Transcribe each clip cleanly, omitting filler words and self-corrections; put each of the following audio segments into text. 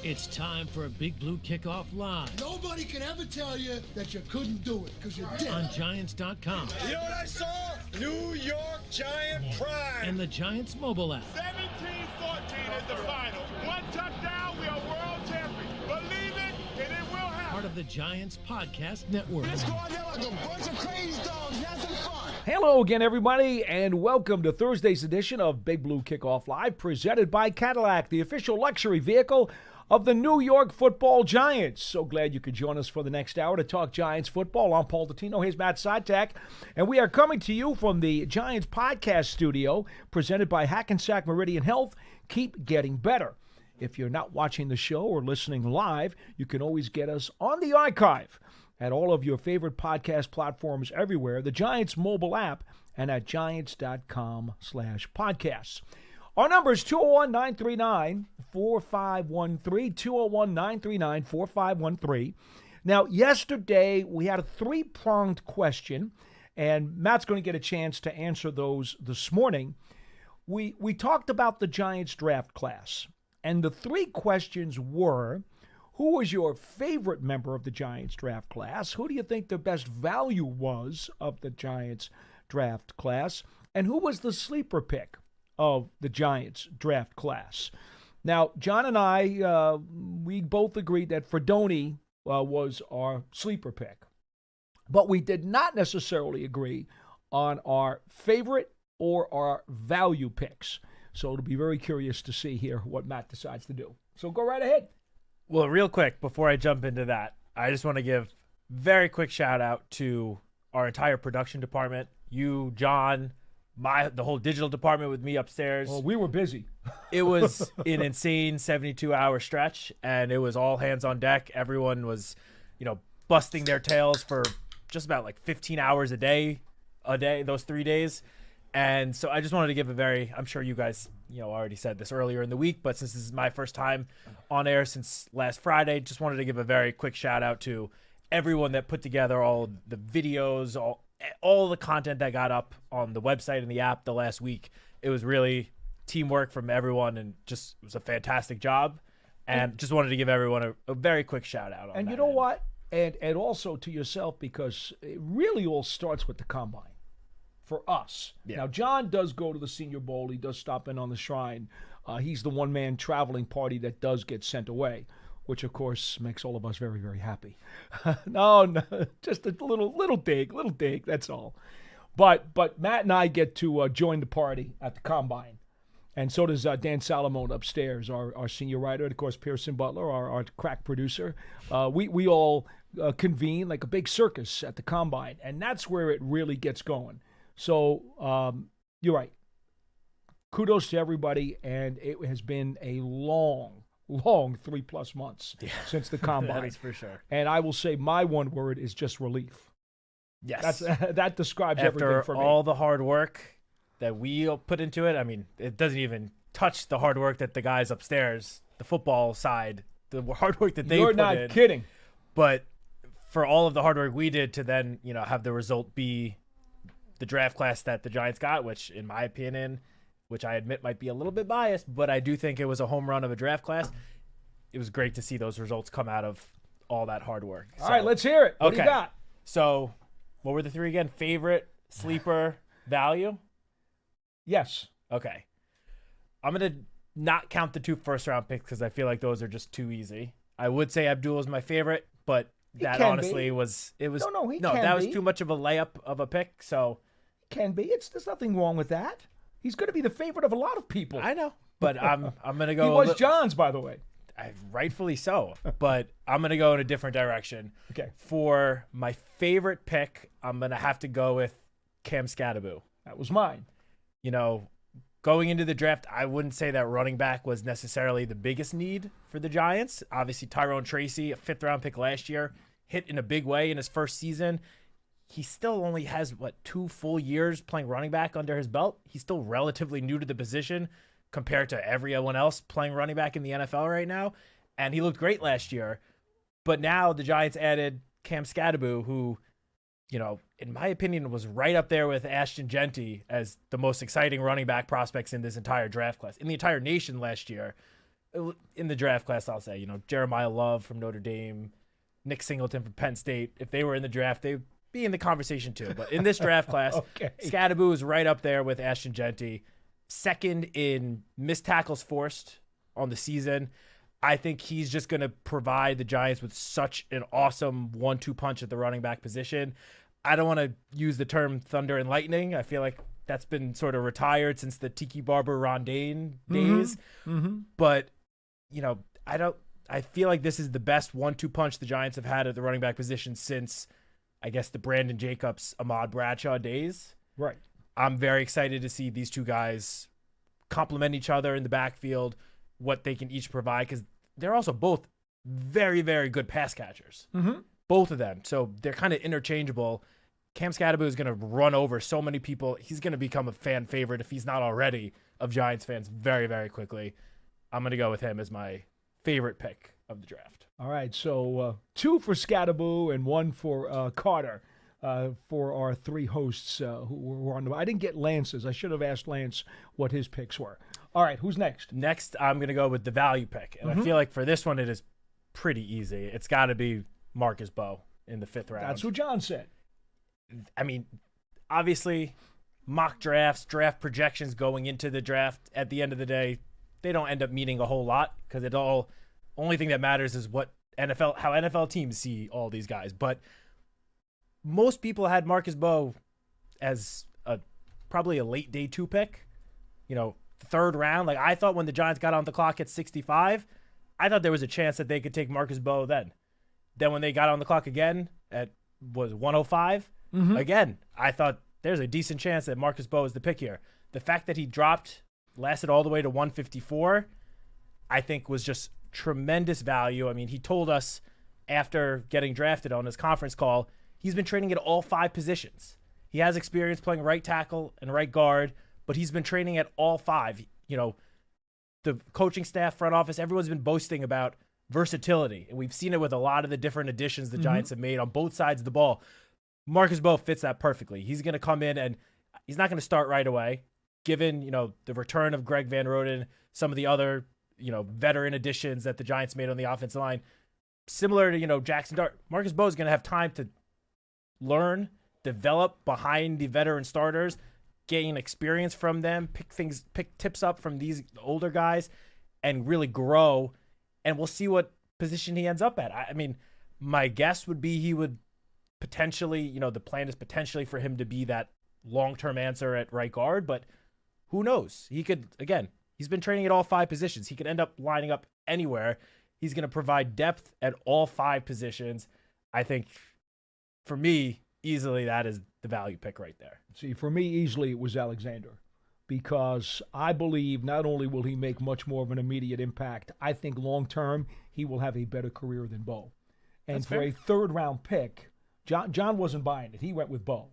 It's time for a Big Blue Kickoff Live. Nobody can ever tell you that you couldn't do it, because you did. On Giants.com. You know what I saw? New York Giant pride. And the Giants mobile app. 17-14 is the final. One touchdown, we are world champions. Believe it, and it will happen. Part of the Giants Podcast Network. Let's go out there like a bunch of crazy dogs. Have some fun. Hello again, everybody, and welcome to Thursday's edition of Big Blue Kickoff Live, presented by Cadillac, the official luxury vehicle of the New York Football Giants. So glad you could join us for the next hour to talk Giants football. I'm Paul Dottino. Here's Matt Citak. And we are coming to you from the Giants Podcast Studio, presented by Hackensack Meridian Health. Keep getting better. If you're not watching the show or listening live, you can always get us on the archive at all of your favorite podcast platforms everywhere, the Giants mobile app, and at giants.com/podcasts. Our number is 201-939-4513, 201-939-4513. Now, yesterday we had a three-pronged question, and Matt's going to get a chance to answer those this morning. We talked about the Giants draft class, and the three questions were: who was your favorite member of the Giants draft class? Who do you think the best value was of the Giants draft class? And who was the sleeper pick of the Giants draft class? Now, John and I, we both agreed that Fredoni was our sleeper pick. But we did not necessarily agree on our favorite or our value picks. So it'll be very curious to see here what Matt decides to do. So go right ahead. Well, real quick, before I jump into that, I just want to give very quick shout out to our entire production department. You, John, the whole digital department with me upstairs. Well, we were busy. It was an insane 72-hour stretch, and it was all hands on deck. Everyone was, busting their tails for just about like 15 hours a day, those 3 days. And so I just wanted to give I'm sure you guys, already said this earlier in the week, but since this is my first time on air since last Friday, just wanted to give a very quick shout out to everyone that put together all the videos, all the content that got up on the website and the app the last week. It was really teamwork from everyone, and just it was a fantastic job. And just wanted to give everyone a very quick shout out on and that. You know what? And also to yourself, because it really all starts with the combine. For us. Yeah. Now, John does go to the Senior Bowl. He does stop in on the Shrine. He's the one-man traveling party that does get sent away, which, of course, makes all of us very, very happy. No, just a little dig, that's all. But Matt and I get to join the party at the Combine, and so does Dan Salamone upstairs, our senior writer, and, of course, Pearson Butler, our crack producer. We all convene like a big circus at the Combine, and that's where it really gets going. So you're right. Kudos to everybody, and it has been a long 3+ months since the Combine. That is for sure. And I will say my one word is just relief. Yes. That describes everything for me. After all the hard work that we put into it, I mean, it doesn't even touch the hard work that the guys upstairs, the football side, the hard work that they put in. You're not kidding. But for all of the hard work we did to then, have the result be the draft class that the Giants got, which in my opinion, which I admit might be a little bit biased, but I do think it was a home run of a draft class. It was great to see those results come out of all that hard work. All right, let's hear it. What do you got? So what were the three again? Favorite, sleeper, value? Yes. Okay. I'm going to not count the 2 first-round picks because I feel like those are just too easy. I would say Abdul is my favorite, but that honestly was – that was too much of a layup of a pick, so – Can be. There's nothing wrong with that. He's going to be the favorite of a lot of people. I know, but I'm going to go. He was John's, by the way. Rightfully so, but I'm going to go in a different direction. Okay. For my favorite pick, I'm going to have to go with Cam Scadaboo. That was mine. Going into the draft, I wouldn't say that running back was necessarily the biggest need for the Giants. Obviously, Tyrone Tracy, a 5th-round pick last year, hit in a big way in his first season. He still only has, 2 full years playing running back under his belt. He's still relatively new to the position compared to everyone else playing running back in the NFL right now. And he looked great last year. But now the Giants added Cam Scadaboo, who, in my opinion, was right up there with Ashton Genty as the most exciting running back prospects in this entire draft class, in the entire nation last year. in the draft class, I'll say, Jeremiah Love from Notre Dame, Nick Singleton from Penn State. If they were in the draft, they'd be in the conversation too. But in this draft class, Scadaboo is right up there with Ashton Genty, second in missed tackles forced on the season. I think he's just going to provide the Giants with such an awesome 1-2 punch at the running back position. I don't want to use the term thunder and lightning. I feel like that's been sort of retired since the Tiki Barber Rondane days. But, I feel like this is the best 1-2 punch the Giants have had at the running back position since, I guess, the Brandon Jacobs, Ahmad Bradshaw days. Right. I'm very excited to see these two guys complement each other in the backfield, what they can each provide, because they're also both very, very good pass catchers. Both of them. So they're kind of interchangeable. Cam Scadaboo is going to run over so many people. He's going to become a fan favorite, if he's not already, of Giants fans very, very quickly. I'm going to go with him as my favorite pick of the draft. All right, so 2 for Scadaboo and 1 for Carter for our 3 hosts who were on the. I didn't get Lance's. I should have asked Lance what his picks were. All right, who's next? Next, I'm going to go with the value pick. And I feel like for this one, it is pretty easy. It's got to be Marcus Bowe in the 5th round. That's what John said. I mean, obviously, mock drafts, draft projections going into the draft, at the end of the day, they don't end up meaning a whole lot, because only thing that matters is how NFL teams see all these guys. But most people had Marcus Bowe as probably a late day 2 pick, 3rd round. Like, I thought when the Giants got on the clock at 65, I thought there was a chance that they could take Marcus Bowe then. Then when they got on the clock again at 105, again, I thought there's a decent chance that Marcus Bowe is the pick here. The fact that he lasted all the way to 154, I think was just tremendous value. I mean, he told us after getting drafted on his conference call, he's been training at all 5 positions. He has experience playing right tackle and right guard, but he's been training at all 5. The coaching staff, front office, everyone's been boasting about versatility, and we've seen it with a lot of the different additions the Giants have made on both sides of the ball. Marcus Bowe fits that perfectly. He's going to come in, and he's not going to start right away, given the return of Greg Van Roten, some of the other veteran additions that the Giants made on the offensive line. Similar to Jackson Dart, Marcus Bowe is going to have time to learn, develop behind the veteran starters, gain experience from them, pick tips up from these older guys, and really grow. And we'll see what position he ends up at. I mean, my guess would be he would potentially, the plan is potentially for him to be that long-term answer at right guard, but who knows? He could, again, he's been training at all 5 positions. He could end up lining up anywhere. He's going to provide depth at all 5 positions. I think, for me, easily that is the value pick right there. See, for me, easily it was Alexander, because I believe not only will he make much more of an immediate impact, I think long-term he will have a better career than Bowe. And That's for fair. a 3rd-round pick, John wasn't buying it. He went with Bowe.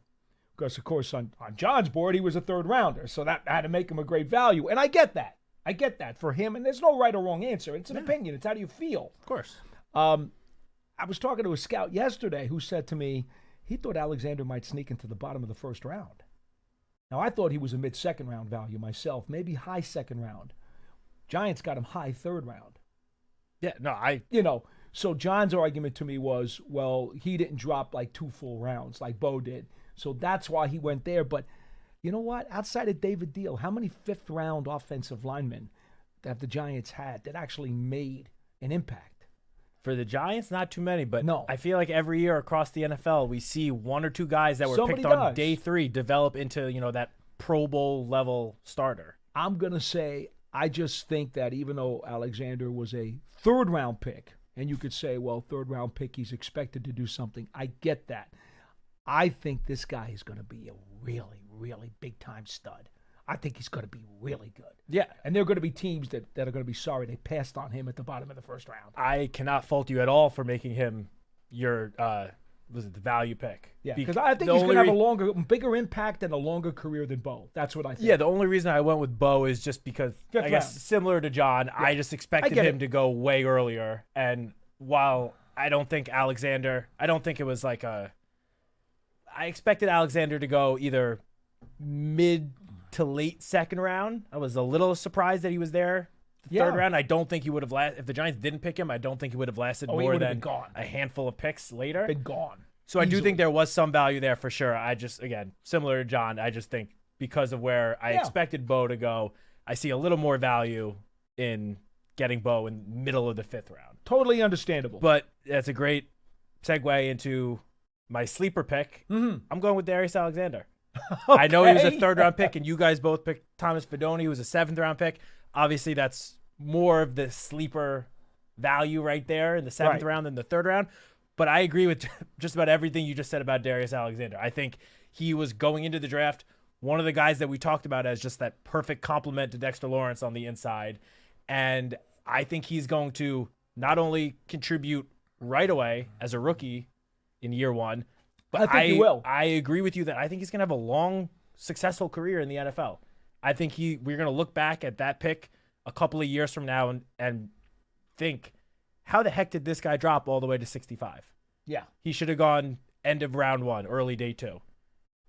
Because, of course, on John's board, he was a 3rd-rounder, so that had to make him a great value. And I get that. I get that for him, and there's no right or wrong answer. It's an opinion. It's how do you feel. Of course. I was talking to a scout yesterday who said to me he thought Alexander might sneak into the bottom of the 1st round. Now, I thought he was a mid-2nd round value myself, maybe high 2nd round. Giants got him high 3rd round. Yeah, no, so John's argument to me was, well, he didn't drop like 2 full rounds like Bowe did. So that's why he went there. But you know what? Outside of David Deal, how many 5th-round offensive linemen have the Giants had that actually made an impact? For the Giants, not too many, but No. I feel like every year across the NFL, we see 1 or 2 guys that were Somebody picked on does. day 3 develop into, that Pro Bowl level starter. I'm going to say I just think that even though Alexander was a 3rd-round pick, and you could say, well, 3rd-round pick, he's expected to do something. I get that. I think this guy is going to be a really, really big-time stud. I think he's going to be really good. Yeah. And there are going to be teams that are going to be sorry they passed on him at the bottom of the 1st round. I cannot fault you at all for making him your the value pick. Yeah, because I think he's going to have a bigger impact and a longer career than Bowe. That's what I think. Yeah, the only reason I went with Bowe is just because, I guess, similar to John, I just expected him to go way earlier. And while I don't think it was like I expected Alexander to go either mid to late 2nd round. I was a little surprised that he was there third round. I don't think he would have lasted. If the Giants didn't pick him, I don't think he would have lasted more than a handful of picks later. Been gone. So I do think there was some value there for sure. I just, again, similar to John, I just think because of where I expected Bo to go, I see a little more value in getting Bo in middle of the 5th round. Totally understandable. But that's a great segue into my sleeper pick. I'm going with Darius Alexander. Okay. I know he was a 3rd-round pick, and you guys both picked Thomas Fidone, who was a 7th-round pick. Obviously, that's more of the sleeper value right there in the 7th round than the 3rd round. But I agree with just about everything you just said about Darius Alexander. I think he was going into the draft one of the guys that we talked about as just that perfect complement to Dexter Lawrence on the inside. And I think he's going to not only contribute right away as a rookie in year 1, but I think he will. I agree with you that I think he's going to have a long, successful career in the NFL. I think we're going to look back at that pick a couple of years from now and think, how the heck did this guy drop all the way to 65? Yeah. He should have gone end of round 1, early day 2.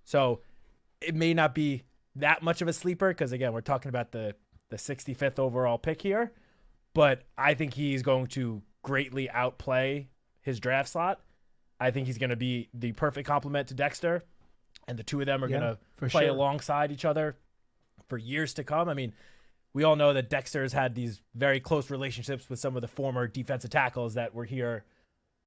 So it may not be that much of a sleeper because, again, we're talking about the 65th overall pick here. But I think he's going to greatly outplay his draft slot. I think he's going to be the perfect complement to Dexter. And the two of them are going to play alongside each other for years to come. I mean, we all know that Dexter has had these very close relationships with some of the former defensive tackles that were here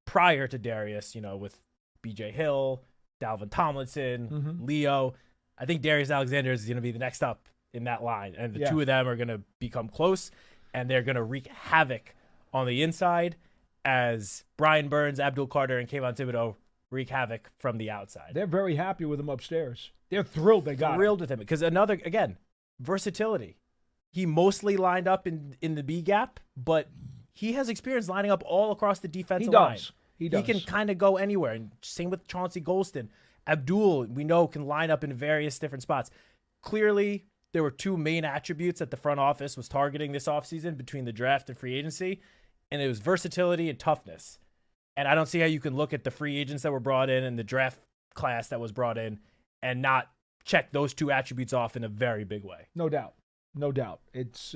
prior to Darius, with B.J. Hill, Dalvin Tomlinson, Leo. I think Darius Alexander is going to be the next up in that line. And the two of them are going to become close, and they're going to wreak havoc on the inside as Brian Burns, Abdul Carter, and Kayvon Thibodeau wreak havoc from the outside. They're very happy with him upstairs. They're thrilled they got Thrilled with him because again, versatility. He mostly lined up in the B gap, but he has experience lining up all across the defensive line. He does. He can kind of go anywhere. And same with Chauncey Golston. Abdul, we know, can line up in various different spots. Clearly, there were 2 main attributes that the front office was targeting this offseason between the draft and free agency, and it was versatility and toughness. And I don't see how you can look at the free agents that were brought in and the draft class that was brought in and not check those 2 attributes off in a very big way. No doubt. No doubt. It's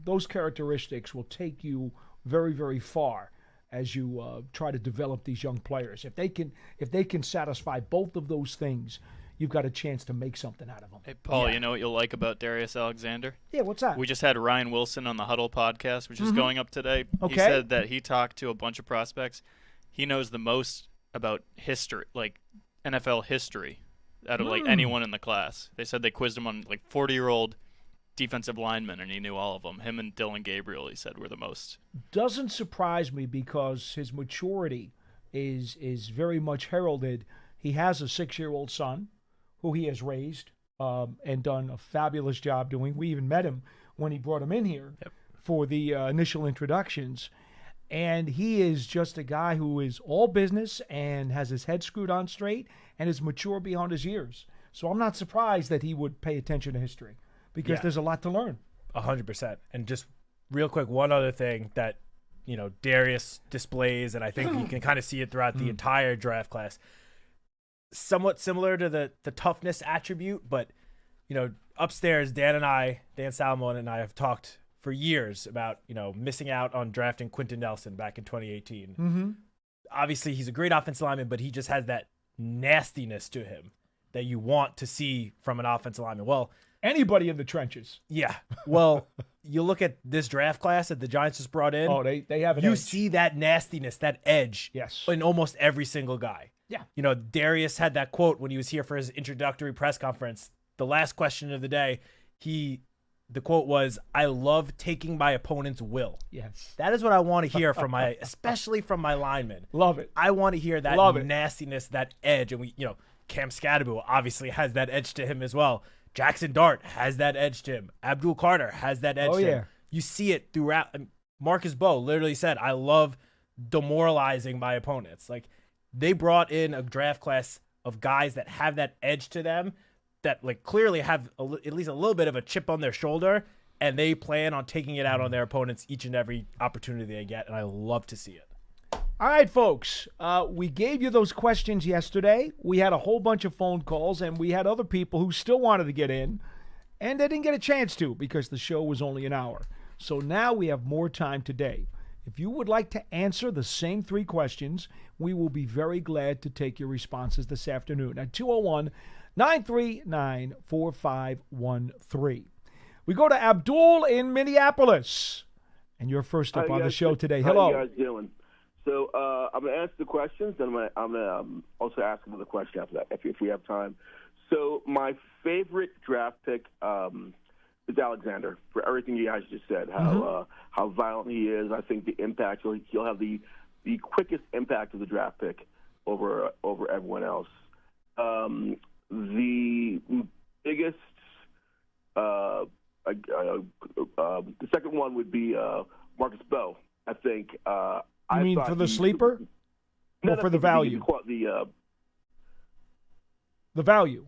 those characteristics will take you very, very far as you try to develop these young players. If they can satisfy both of those things, you've got a chance to make something out of them. Hey, Paul, you know what you'll like about Darius Alexander? Yeah, what's that? We just had Ryan Wilson on the Huddle podcast, which is going up today. Okay. He said that he talked to a bunch of prospects. He knows the most about history, like NFL history, out of like anyone in the class. They said they quizzed him on like 40-year-old defensive linemen, and he knew all of them. Him and Dylan Gabriel, he said, were the most. Doesn't surprise me because his maturity is very much heralded. He has a 6-year-old son who he has raised and done a fabulous job doing. We even met him when he brought him in here for the initial introductions. And he is just a guy who is all business and has his head screwed on straight and is mature beyond his years. So I'm not surprised that he would pay attention to history because there's a lot to learn. 100%. And just real quick, one other thing that, Darius displays, and I think you can kind of see it throughout the entire draft class, somewhat similar to the toughness attribute, but, upstairs, Dan Salmon and I have talked for years about, missing out on drafting Quentin Nelson back in 2018. Mm-hmm. Obviously, he's a great offensive lineman, but he just has that nastiness to him that you want to see from an offensive lineman. Well, anybody in the trenches. Yeah. Well, you look at this draft class that the Giants just brought in. Oh, they have an You edge. see that nastiness, that edge in almost every single guy. Yeah. Darius had that quote when he was here for his introductory press conference. The last question of the day, the quote was, "I love taking my opponent's will." Yes. That is what I want to hear from especially from my linemen. Love it. I want to hear that nastiness, that edge. And Cam Scadaboo obviously has that edge to him as well. Jackson Dart has that edge to him. Abdul Carter has that edge to him. You see it throughout. Marcus Bowe literally said, "I love demoralizing my opponents." Like, they brought in a draft class of guys that have that edge to them, that clearly have at least a little bit of a chip on their shoulder, and they plan on taking it out on their opponents each and every opportunity they get, and I love to see it. All right, folks, we gave you those questions yesterday. We had a whole bunch of phone calls, and we had other people who still wanted to get in, and they didn't get a chance to because the show was only an hour. So now we have more time today. If you would like to answer the same 3 questions, we will be very glad to take your responses this afternoon at 201-939-4513. We go to Abdul in Minneapolis. And you're first up on the show today. Hello. How you guys doing? So I'm going to answer the questions, and I'm going to also ask another question after that, if we have time. So my favorite draft pick is Alexander, for everything you guys just said, how violent he is. I think the impact, he'll have the quickest impact of the draft pick over everyone else. The biggest, the second one would be Marcus Bowe. I think. You mean for the sleeper? No, or for the value? The value.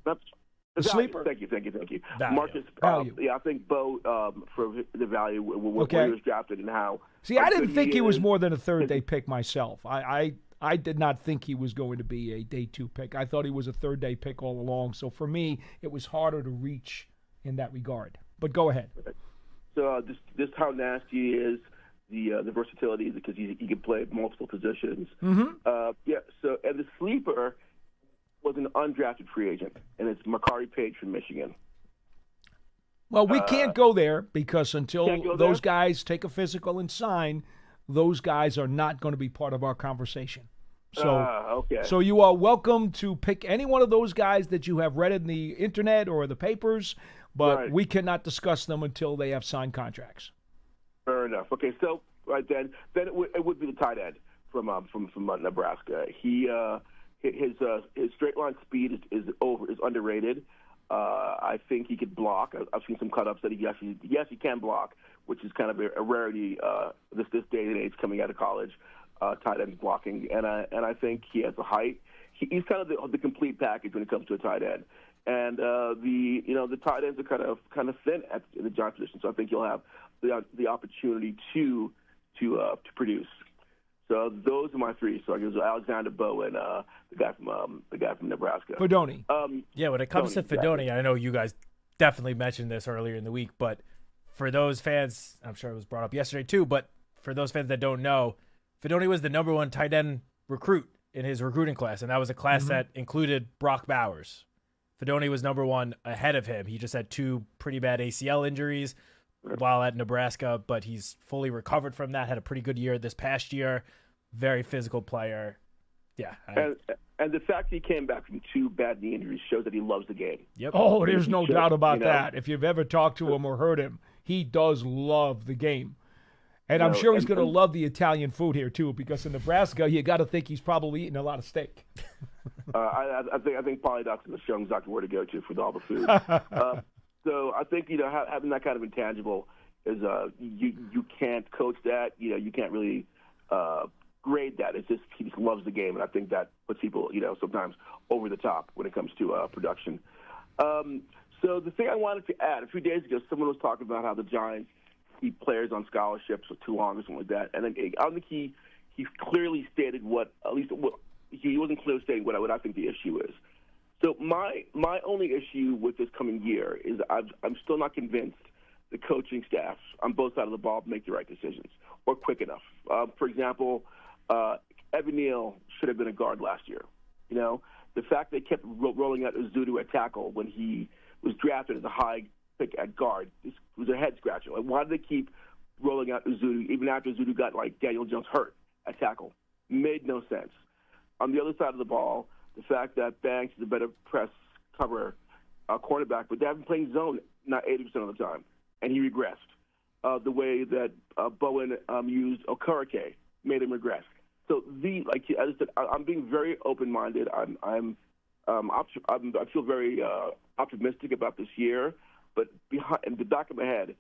The sleeper. Thank you. Value. Marcus, value. I think Bowe for the value when he was drafted and how. See, I didn't think he was more than a third-day pick myself. I did not think he was going to be a day 2 pick. I thought he was a third-day pick all along. So for me, it was harder to reach in that regard. But go ahead. So just how nasty he is, the versatility, because he can play multiple positions. So and the sleeper was an undrafted free agent, and it's Makari Page from Michigan. Well, we can't go there because until those guys take a physical and sign, those guys are not going to be part of our conversation. So, so you are welcome to pick any one of those guys that you have read in the internet or the papers, but we cannot discuss them until they have signed contracts. Fair enough. Okay, so then it would be the tight end from Nebraska. His straight line speed is underrated. I think he could block. I've seen some cut-ups that he can block, which is kind of a rarity this day and age coming out of college. Tight end blocking, and I think he has the height. He's kind of the complete package when it comes to a tight end. And the tight ends are kind of thin at the Giant position, so I think you'll have the opportunity to produce. So those are my 3. So I guess Alexander, Bowe, and the guy from Nebraska. Fedoni. When it comes to Fedoni, I know you guys definitely mentioned this earlier in the week, but for those fans, I'm sure it was brought up yesterday too, but for those fans that don't know, Fedoni was the number 1 tight end recruit in his recruiting class, and that was a class that included Brock Bowers. Fedoni was number 1 ahead of him. He just had 2 pretty bad ACL injuries while at Nebraska, but he's fully recovered from that, had a pretty good year this past year. Very physical player. Yeah. And the fact he came back from 2 bad knee injuries shows that he loves the game. Yep. Oh, there's no doubt about that. If you've ever talked to him or heard him, he does love the game. And I'm sure he's going to love the Italian food here, too, because in Nebraska, you got to think he's probably eating a lot of steak. I think Polydocs and the show is exactly where to go to for all the food. So I think, having that kind of intangible is you can't coach that. You can't really grade that. It's just he just loves the game, and I think that puts people, sometimes over the top when it comes to production. So the thing I wanted to add, a few days ago, someone was talking about how the Giants keep players on scholarships for too long or something like that, and then I don't think he clearly stated he wasn't clearly stating what I think the issue is. So my only issue with this coming year is I'm still not convinced the coaching staff on both sides of the ball make the right decisions or quick enough. For example, Evan Neal should have been a guard last year. The fact they kept rolling out Uzudu at tackle when he was drafted as a high pick at guard was a head scratcher. Like, why did they keep rolling out Uzudu even after Uzudu got Daniel Jones hurt at tackle? Made no sense. On the other side of the ball, the fact that Banks is a better press cover cornerback, but they have been playing zone not 80% of the time, and he regressed. The way that Bowen used Okereke made him regress. So as I said, I'm being very open-minded. I feel very optimistic about this year, but in the back of my head,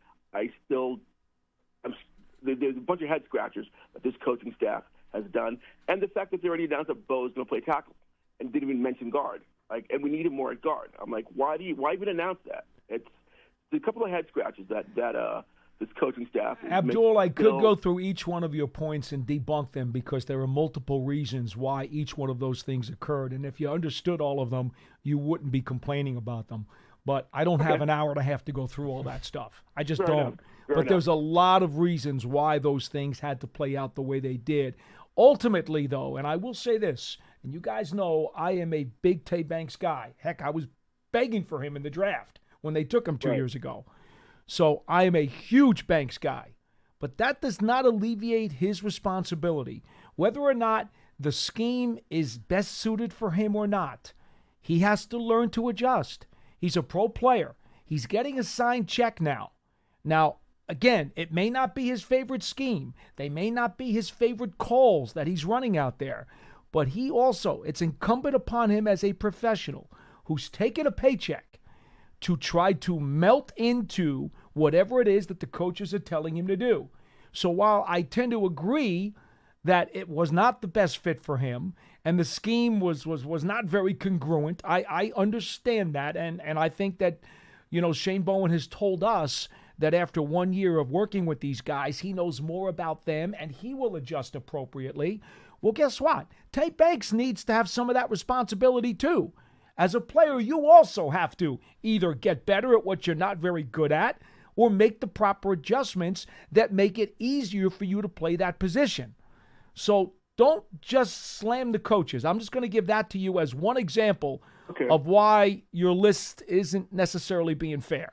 there's a bunch of head scratchers that this coaching staff has done, and the fact that they already announced that Bo is going to play tackle and didn't even mention guard. And we need him more at guard. I'm like, why even announce that? It's a couple of head scratches that this coaching staff. Abdul, I could go through each one of your points and debunk them because there are multiple reasons why each one of those things occurred. And if you understood all of them, you wouldn't be complaining about them. but I don't have an hour and a half to go through all that stuff. I just Fair don't. enough. Fair But enough. there's a lot of reasons why those things had to play out the way they did. Ultimately, though, and I will say this, and you guys know I am a big Tay Banks guy. Heck, I was begging for him in the draft when they took him 2 years ago. So I am a huge Banks guy. But that does not alleviate his responsibility. Whether or not the scheme is best suited for him or not, he has to learn to adjust. He's a pro player. He's getting a signed check now. Now, again, it may not be his favorite scheme. They may not be his favorite calls that he's running out there. But he also, it's incumbent upon him as a professional who's taken a paycheck to try to melt into whatever it is that the coaches are telling him to do. So while I tend to agree that it was not the best fit for him and the scheme was not very congruent, I understand that. And I think that, Shane Bowen has told us that after 1 year of working with these guys, he knows more about them and he will adjust appropriately. Well, guess what? Tay Banks needs to have some of that responsibility too. As a player, you also have to either get better at what you're not very good at or make the proper adjustments that make it easier for you to play that position. So don't just slam the coaches. I'm just going to give that to you as one example of why your list isn't necessarily being fair.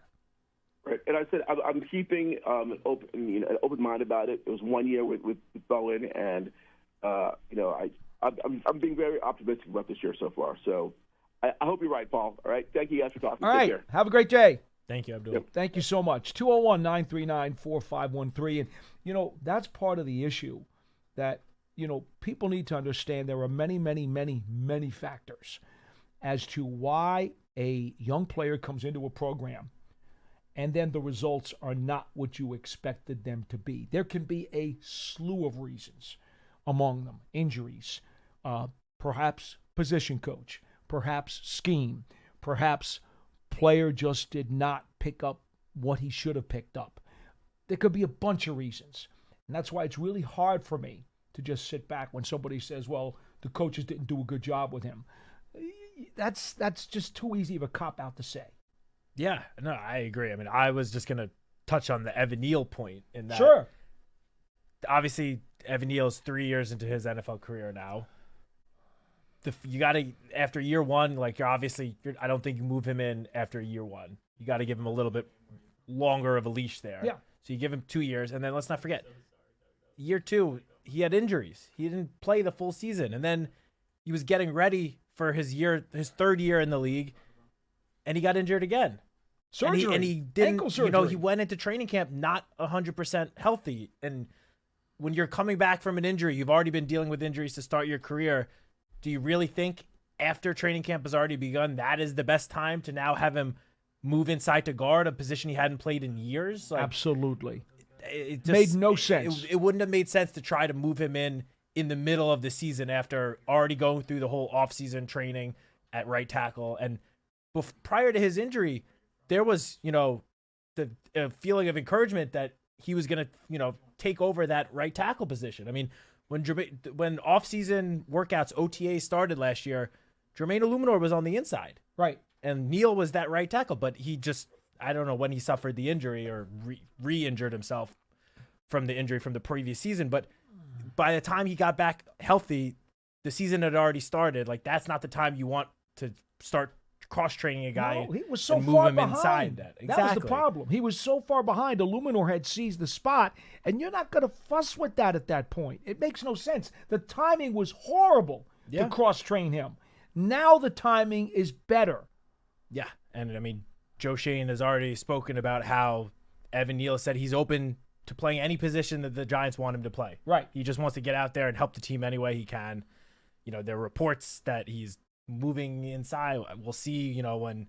Right. And I said I'm keeping an open mind about it. It was 1 year with Bowen, and I'm being very optimistic about this year so far. So I hope you're right, Paul. All right. Thank you guys for talking. All Take right. care. Have a great day. Thank you, Abdul. Yep. Thank you so much. 201-939-4513. And, that's part of the issue that, people need to understand. There are many, many, many, many factors as to why a young player comes into a program and then the results are not what you expected them to be. There can be a slew of reasons, among them injuries, perhaps position coach, perhaps scheme, perhaps player just did not pick up what he should have picked up. There could be a bunch of reasons. And that's why it's really hard for me to just sit back when somebody says, well, the coaches didn't do a good job with him. That's just too easy of a cop-out to say. Yeah, no, I agree. I mean, I was just going to touch on the Evan Neal point in that. Sure. Obviously, Evan Neal's 3 years into his NFL career now. You got to, after year one, I don't think you move him in after year one. You got to give him a little bit longer of a leash there. Yeah. So you give him 2 years, and then let's not forget, year two, he had injuries. He didn't play the full season, and then he was getting ready for his third year in the league, and he got injured again. Surgery. And he didn't, ankle surgery. he went into training camp not 100% healthy. And when you're coming back from an injury, you've already been dealing with injuries to start your career. Do you really think after training camp has already begun, that is the best time to now have him move inside to guard, a position he hadn't played in years? Absolutely. It Made no sense. It wouldn't have made sense to try to move him in the middle of the season after already going through the whole offseason training at right tackle. And prior to his injury, there was, the feeling of encouragement that he was going to, take over that right tackle position. I mean, when offseason workouts, OTA started last year, Jermaine Illuminor was on the inside. Right. And Neal was that right tackle, but he just, I don't know when he suffered the injury or re-injured himself from the injury from the previous season. But by the time he got back healthy, the season had already started. That's not the time you want to start cross-training a guy. No, he was so and move far him behind. inside that. Exactly. That was the problem. He was so far behind. Illuminor had seized the spot, and you're not going to fuss with that at that point. It makes no sense. The timing was horrible to cross-train him. Now the timing is better. Yeah, and I mean, Joe Shane has already spoken about how Evan Neal said he's open to playing any position that the Giants want him to play. Right. He just wants to get out there and help the team any way he can. There are reports that he's moving inside. We'll see, when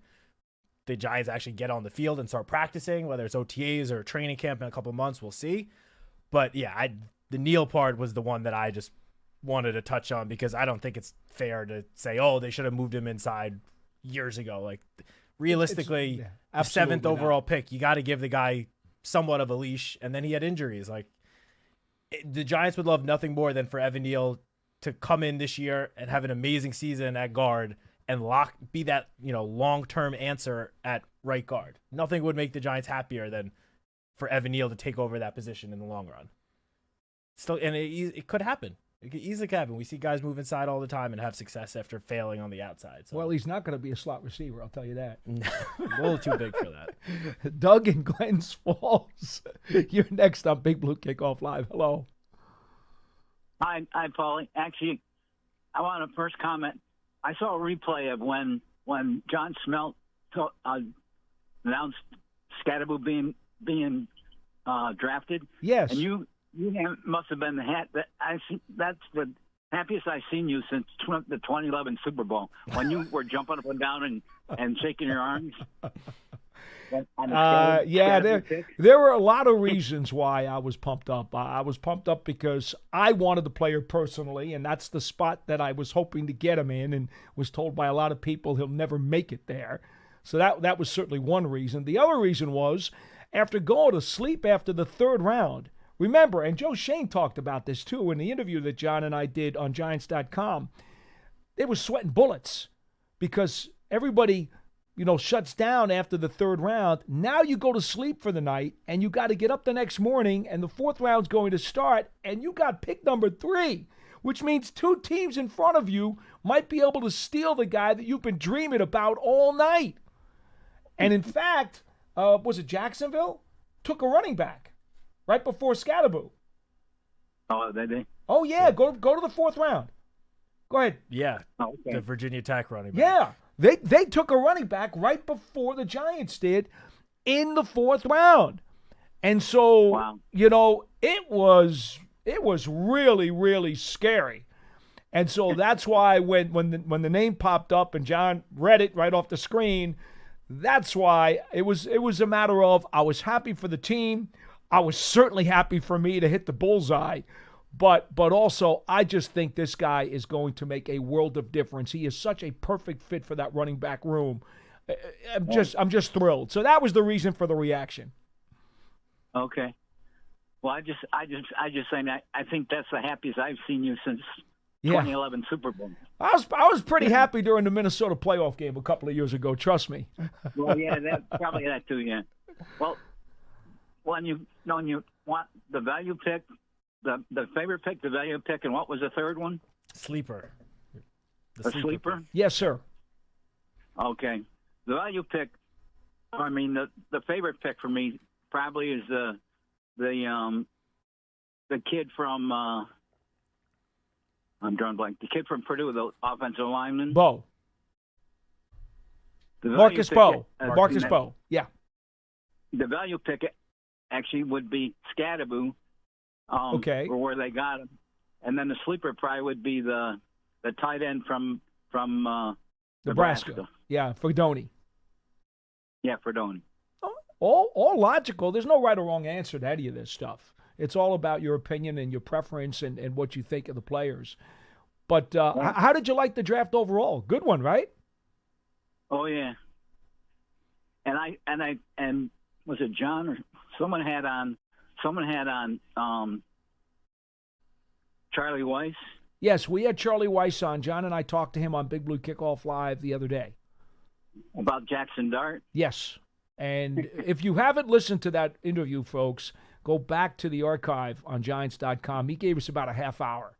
the Giants actually get on the field and start practicing, whether it's OTAs or training camp in a couple of months, we'll see. But yeah, the Neal part was the one that I just wanted to touch on because I don't think it's fair to say, oh, they should have moved him inside years ago. Realistically, the seventh overall pick, you got to give the guy somewhat of a leash, and then he had injuries. The Giants would love nothing more than for Evan Neal to come in this year and have an amazing season at guard and be that long-term answer at right guard. Nothing would make the Giants happier than for Evan Neal to take over that position in the long run. Still, and it could happen. It could easily happen. We see guys move inside all the time and have success after failing on the outside. So. Well, he's not going to be a slot receiver, I'll tell you that. A little too big for that. Doug in Glens Falls, you're next on Big Blue Kickoff Live. Hello. Hi, Paulie. Actually, I want to first comment. I saw a replay of when John Smelt announced Scadaboo being drafted. Yes. And you must have been that's the happiest I've seen you since the 2011 Super Bowl, when you were jumping up and down and shaking your arms. There were a lot of reasons why I was pumped up. I was pumped up because I wanted the player personally, and that's the spot that I was hoping to get him in, and was told by a lot of people he'll never make it there. So that was certainly one reason. The other reason was, after going to sleep after the third round, remember, and Joe Shane talked about this too in the interview that John and I did on Giants.com, they were sweating bullets because everybody shuts down after the third round. Now you go to sleep for the night, and you got to get up the next morning, and the fourth round's going to start, and you got pick number 3, which means 2 teams in front of you might be able to steal the guy that you've been dreaming about all night. And in fact, was it Jacksonville? Took a running back right before Scadaboo. Oh, they did? Oh, yeah. Go to the fourth round. Go ahead. Yeah. Oh, okay. The Virginia Tech running back. Yeah. They took a running back right before the Giants did in the fourth round. And so, wow. it was really, really scary. And so that's why when the name popped up and John read it right off the screen, that's why it was a matter of, I was happy for the team. I was certainly happy for me to hit the bullseye. But also, I just think this guy is going to make a world of difference. He is such a perfect fit for that running back room. I'm just thrilled. So that was the reason for the reaction. Okay. Well, I just saying I think that's the happiest I've seen you since 2011 Super Bowl. I was pretty happy during the Minnesota playoff game a couple of years ago. Trust me. Well, yeah, probably that too. Yeah. Well, when you want the value pick. The favorite pick, the value pick, and what was the third one? Sleeper. A sleeper? Yes, sir. Okay. The value pick, the favorite pick for me probably is the kid from I'm drawing blank. The kid from Purdue, the offensive lineman. Bo. Marcus Bo. Marcus Bo. Yeah. The value pick actually would be Scadaboo. Okay. Or where they got him, and then the sleeper probably would be the tight end from Nebraska. Yeah, Fredoni. Yeah, Fredoni. All logical. There's no right or wrong answer to any of this stuff. It's all about your opinion and your preference and what you think of the players. But how did you like the draft overall? Good one, right? Oh yeah. And was it John or someone had on Charlie Weiss? Yes, we had Charlie Weiss on. John and I talked to him on Big Blue Kickoff Live the other day. About Jackson Dart? Yes. And if you haven't listened to that interview, folks, go back to the archive on Giants.com. He gave us about a half hour.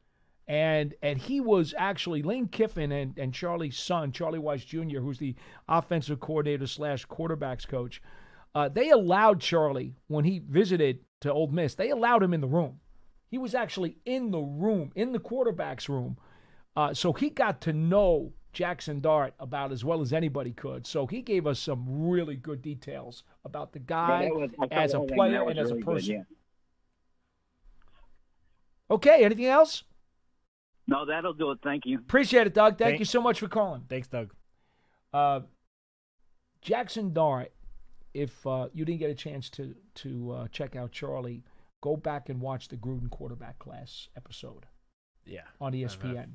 And he was actually Lane Kiffin and Charlie's son, Charlie Weiss Jr., who's the offensive coordinator / quarterbacks coach. They allowed Charlie, when he visited to Ole Miss, they allowed him in the room. He was actually in the room, in the quarterback's room. So he got to know Jackson Dart about as well as anybody could. So he gave us some really good details about the guy as a player and as a person. Good, yeah. Okay, anything else? No, that'll do it. Thank you. Appreciate it, Doug. Thank you so much for calling. Thanks, Doug. Jackson Dart, if you didn't get a chance to check out Charlie, go back and watch the Gruden quarterback class episode. Yeah. On ESPN.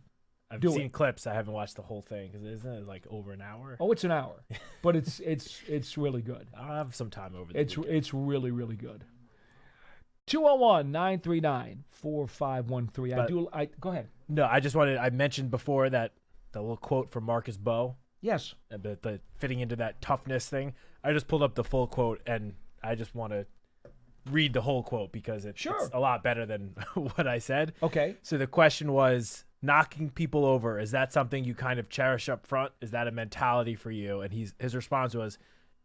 I've seen clips. I haven't watched the whole thing because isn't it like over an hour? Oh, it's an hour, but it's really good. I'll have some time over. It's really, really good. 201-939-4513. Go ahead. No, I just wanted. I mentioned before that the little quote from Marcus Bo. Yes. The fitting into that toughness thing. I just pulled up the full quote, and I just want to read the whole quote because it's a lot better than what I said. Okay. So the question was, knocking people over, is that something you kind of cherish up front? Is that a mentality for you? And his response was,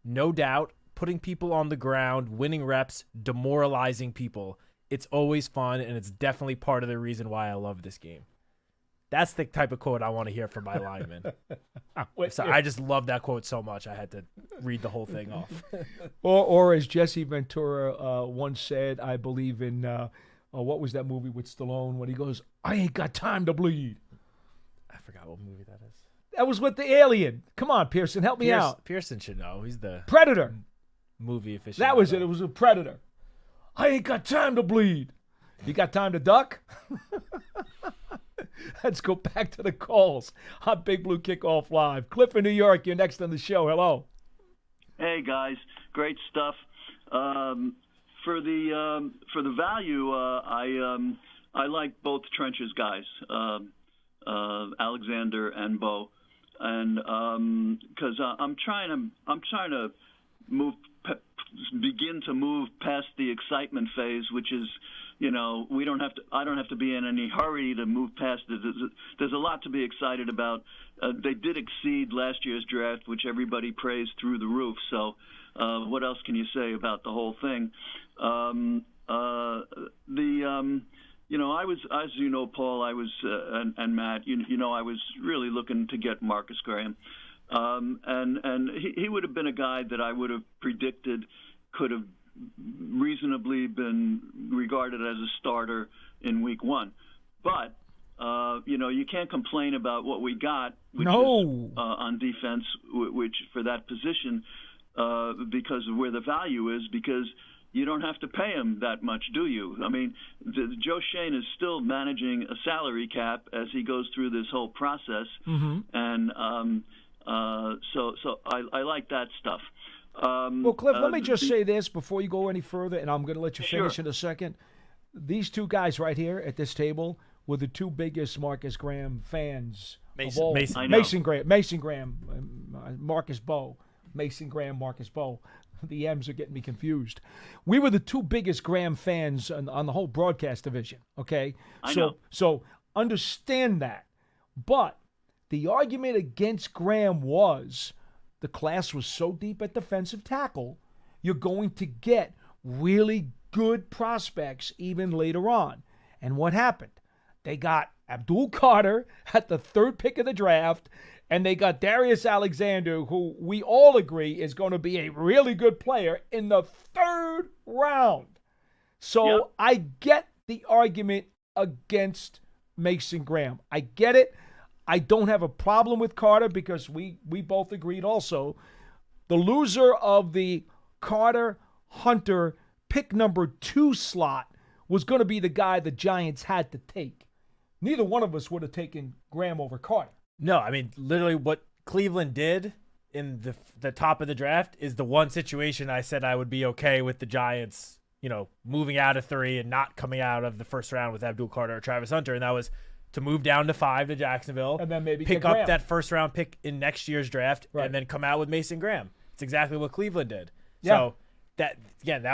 no doubt, putting people on the ground, winning reps, demoralizing people. It's always fun, and it's definitely part of the reason why I love this game. That's the type of quote I want to hear from my lineman. So I just love that quote so much, I had to read the whole thing off. Or as Jesse Ventura once said, I believe in, what was that movie with Stallone when he goes, I ain't got time to bleed. I forgot what movie that is. That was with the alien. Come on, Pearson, help me out. Pearson should know. He's the Predator. Movie aficionado. That was it. It was a Predator. I ain't got time to bleed. You got time to duck? Let's go back to the calls on Big Blue Kickoff Live. Cliff in New York, you're next on the show. Hello. Hey guys, great stuff. For the value, I like both trenches guys, Alexander and Bo, and because I'm trying to begin to move past the excitement phase, which is, I don't have to be in any hurry to move past it. There's a lot to be excited about. They did exceed last year's draft, which everybody praised through the roof. So what else can you say about the whole thing? I was, as you know, Paul, I was, and Matt, I was really looking to get Marcus Graham. And he would have been a guy that I would have predicted could have reasonably been regarded as a starter in week one. But, you can't complain about what we got which is, on defense, which for that position, because of where the value is, because you don't have to pay him that much, do you? I mean, Joe Schoen is still managing a salary cap as he goes through this whole process. Mm-hmm. And so I like that stuff. Well, Cliff, let me just say this before you go any further, and I'm going to let you finish in a second. These two guys right here at this table were the two biggest Marcus Graham fans of all. Mason Graham, Marcus Bowe. Mason Graham, Marcus Bowe. The M's are getting me confused. We were the two biggest Graham fans on the whole broadcast division, okay? So understand that. But the argument against Graham was the class was so deep at defensive tackle, you're going to get really good prospects even later on. And what happened? They got Abdul Carter at the third pick of the draft, and they got Darius Alexander, who we all agree is going to be a really good player, in the third round. So I get the argument against Mason Graham. I get it. I don't have a problem with Carter because we both agreed also. The loser of the Carter-Hunter pick number 2 slot was going to be the guy the Giants had to take. Neither one of us would have taken Graham over Carter. No, I mean, literally what Cleveland did in the top of the draft is the one situation I said I would be okay with the Giants, moving out of 3 and not coming out of the first round with Abdul Carter or Travis Hunter, and that was to move down to 5 to Jacksonville, and then maybe pick up that first-round pick in next year's draft, and then come out with Mason Graham. It's exactly what Cleveland did. Yeah. So that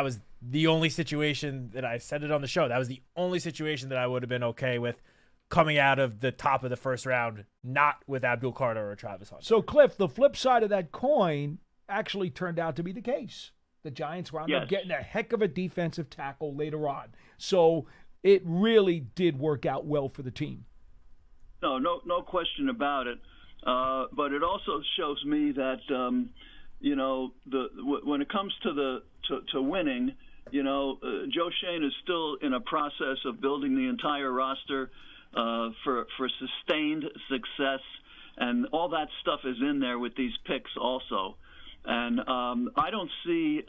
was the only situation that I said it on the show. That was the only situation that I would have been okay with coming out of the top of the first round, not with Abdul Carter or Travis Hunter. So, Cliff, the flip side of that coin actually turned out to be the case. The Giants wound up getting a heck of a defensive tackle later on. So it really did work out well for the team. No question about it. But it also shows me that when it comes to winning, Joe Schoen is still in a process of building the entire roster for sustained success, and all that stuff is in there with these picks also. And I don't see,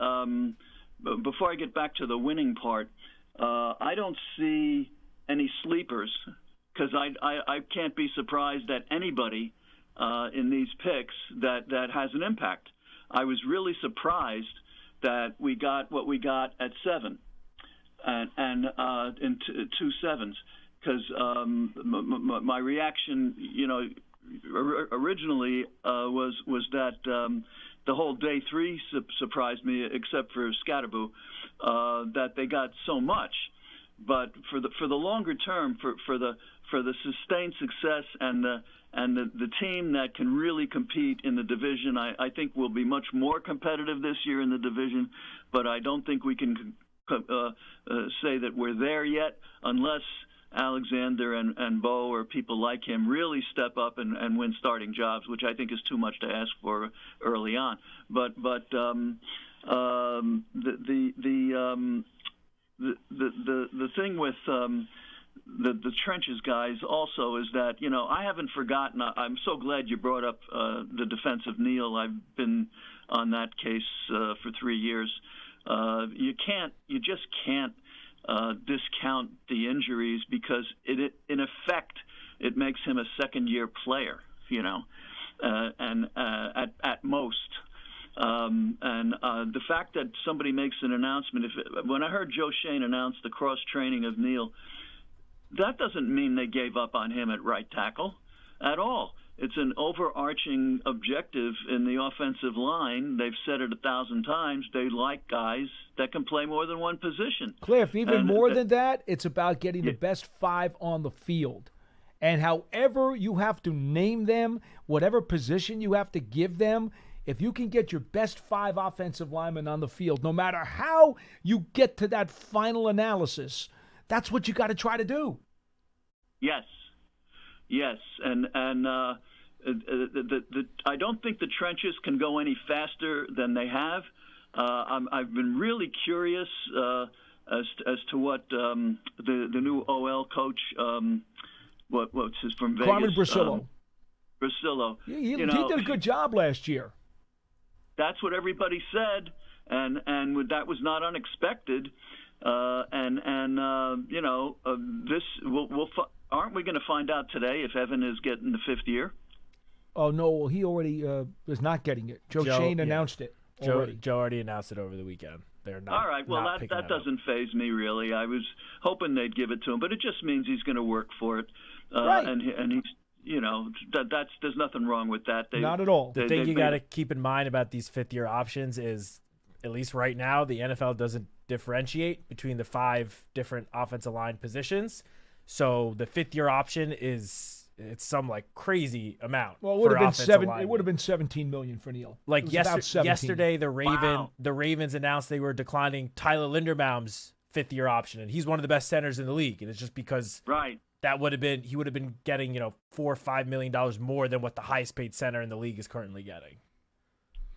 before I get back to the winning part, I don't see any sleepers, because I can't be surprised at anybody in these picks that has an impact. I was really surprised that we got what we got at 7 and in 2 7s, because my reaction, originally was that the whole day 3 surprised me, except for Scatterboo, that they got so much. But for the longer term, for the sustained success and the team that can really compete in the division, I think we'll be much more competitive this year in the division. But I don't think we can say that we're there yet unless Alexander and Bo or people like him really step up and win starting jobs, which I think is too much to ask for early on. But the thing with the trenches guys also is that, I haven't forgotten. I'm so glad you brought up the defense of Neal. I've been on that case for 3 years. You just can't discount the injuries because in effect it makes him a second-year player, and at most. And the fact that somebody makes an announcement, when I heard Joe Shane announce the cross-training of Neal, that doesn't mean they gave up on him at right tackle at all. It's an overarching objective in the offensive line. They've said it 1,000 times. They like guys that can play more than one position. Cliff, even more than that, it's about getting the best 5 on the field. And however you have to name them, whatever position you have to give them, if you can get your best 5 offensive linemen on the field, no matter how you get to that final analysis, that's what you got to try to do. Yes, and I don't think the trenches can go any faster than they have. I've been really curious as to what the new OL coach, what's his from Vegas? Carmen Brasillo. Brasillo. He did a good job last year. That's what everybody said, and that was not unexpected. This aren't we going to find out today if Evan is getting the 5th year? Oh no, he already is not getting it. Joe Shane announced it already. Joe already announced it over the weekend. They're not. All right. Well, that doesn't faze me really. I was hoping they'd give it to him, but it just means he's going to work for it. Right. And he's there's nothing wrong with that. Not at all. The thing you got to keep in mind about these 5th-year options is, at least right now, the NFL doesn't differentiate between the 5 different offensive line positions. So the 5th-year option it's some like crazy amount. Well, it would have been It would have been $17 million for Neal. Like yesterday, the Ravens announced they were declining Tyler Linderbaum's 5th-year option, and he's one of the best centers in the league. And it's just because that he would have been getting $4 or $5 million more than what the highest paid center in the league is currently getting.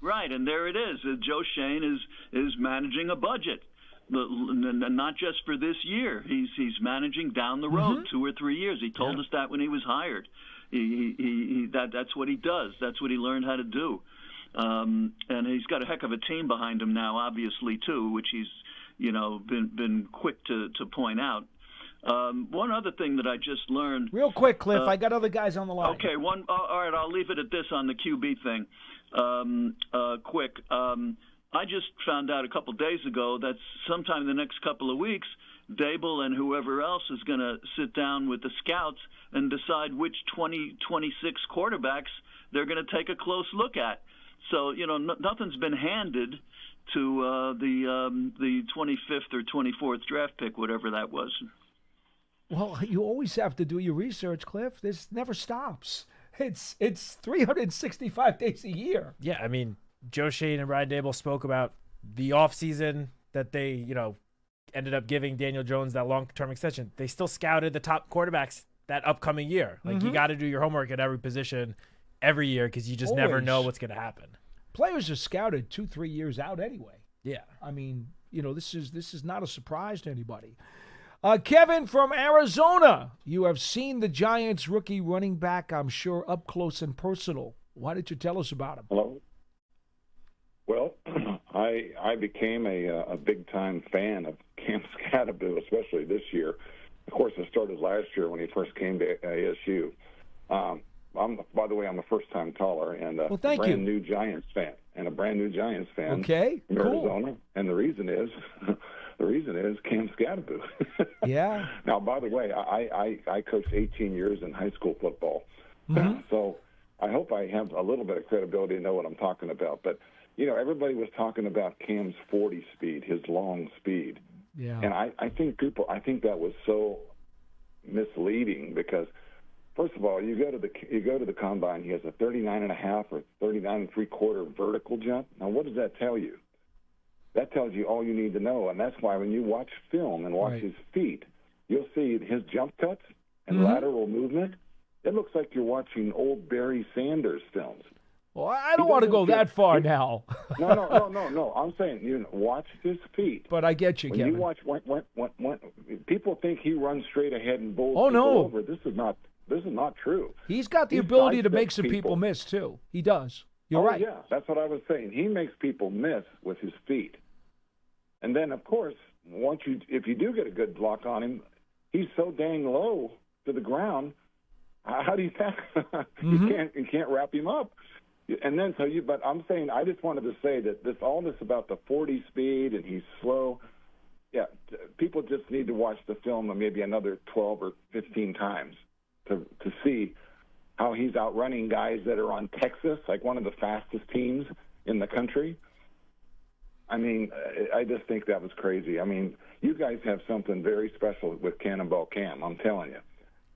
Right, and there it is. Joe Shane is managing a budget, not just for this year. He's managing down the road 2 or 3 years. He told us that when he was hired. That's what he does. That's what he learned how to do. And he's got a heck of a team behind him now, obviously too, which he's been quick to point out. One other thing that I just learned. Real quick, Cliff. I got other guys on the line. Okay, all right. I'll leave it at this on the QB thing. Quick. I just found out a couple days ago that sometime in the next couple of weeks, Dable and whoever else is going to sit down with the scouts and decide which 2026 quarterbacks they're going to take a close look at. So, nothing's been handed to the 25th or 24th draft pick, whatever that was. Well, you always have to do your research, Cliff. This never stops. It's 365 days a year. Yeah, I mean, Joe Shane and Brian Dable spoke about the offseason that they, ended up giving Daniel Jones that long-term extension. They still scouted the top quarterbacks that upcoming year. Like, you got to do your homework at every position every year because you just never know what's going to happen. Players are scouted 2-3 years out anyway. Yeah. I mean, this is not a surprise to anybody. Kevin from Arizona, you have seen the Giants rookie running back, I'm sure, up close and personal. Why did you tell us about him? Hello. Well, I became a big-time fan of Cam Scatterboo, especially this year. Of course, it started last year when he first came to ASU. By the way, I'm a first-time caller and a brand new Giants fan. Okay, from Arizona. And the reason is Cam Scatterboo. Yeah. Now, by the way, I coached 18 years in high school football. So I hope I have a little bit of credibility to know what I'm talking about. But, everybody was talking about Cam's 40 speed, his long speed. Yeah. And I think that was so misleading because, first of all, you go to the combine, he has a 39.5 or 39.75 vertical jump. Now, what does that tell you? That tells you all you need to know, and that's why when you watch film and watch his feet, you'll see his jump cuts and lateral movement. It looks like you're watching old Barry Sanders films. Well, I don't want to go that far now. No. I'm saying watch his feet. But I get you, when Kevin. You watch when people think he runs straight ahead and bowls people over. This is not true. He's got the ability to make some people miss too. He does. You're right. Yeah, that's what I was saying. He makes people miss with his feet. And then, of course, if you do get a good block on him, he's so dang low to the ground. How do you tackle? You can't wrap him up. And then but I'm saying I just wanted to say that all this about the 40 speed and he's slow. Yeah, people just need to watch the film maybe another 12 or 15 times to see how he's outrunning guys that are on Texas, like one of the fastest teams in the country. I mean, I just think that was crazy. I mean, you guys have something very special with Cannonball Cam, I'm telling you.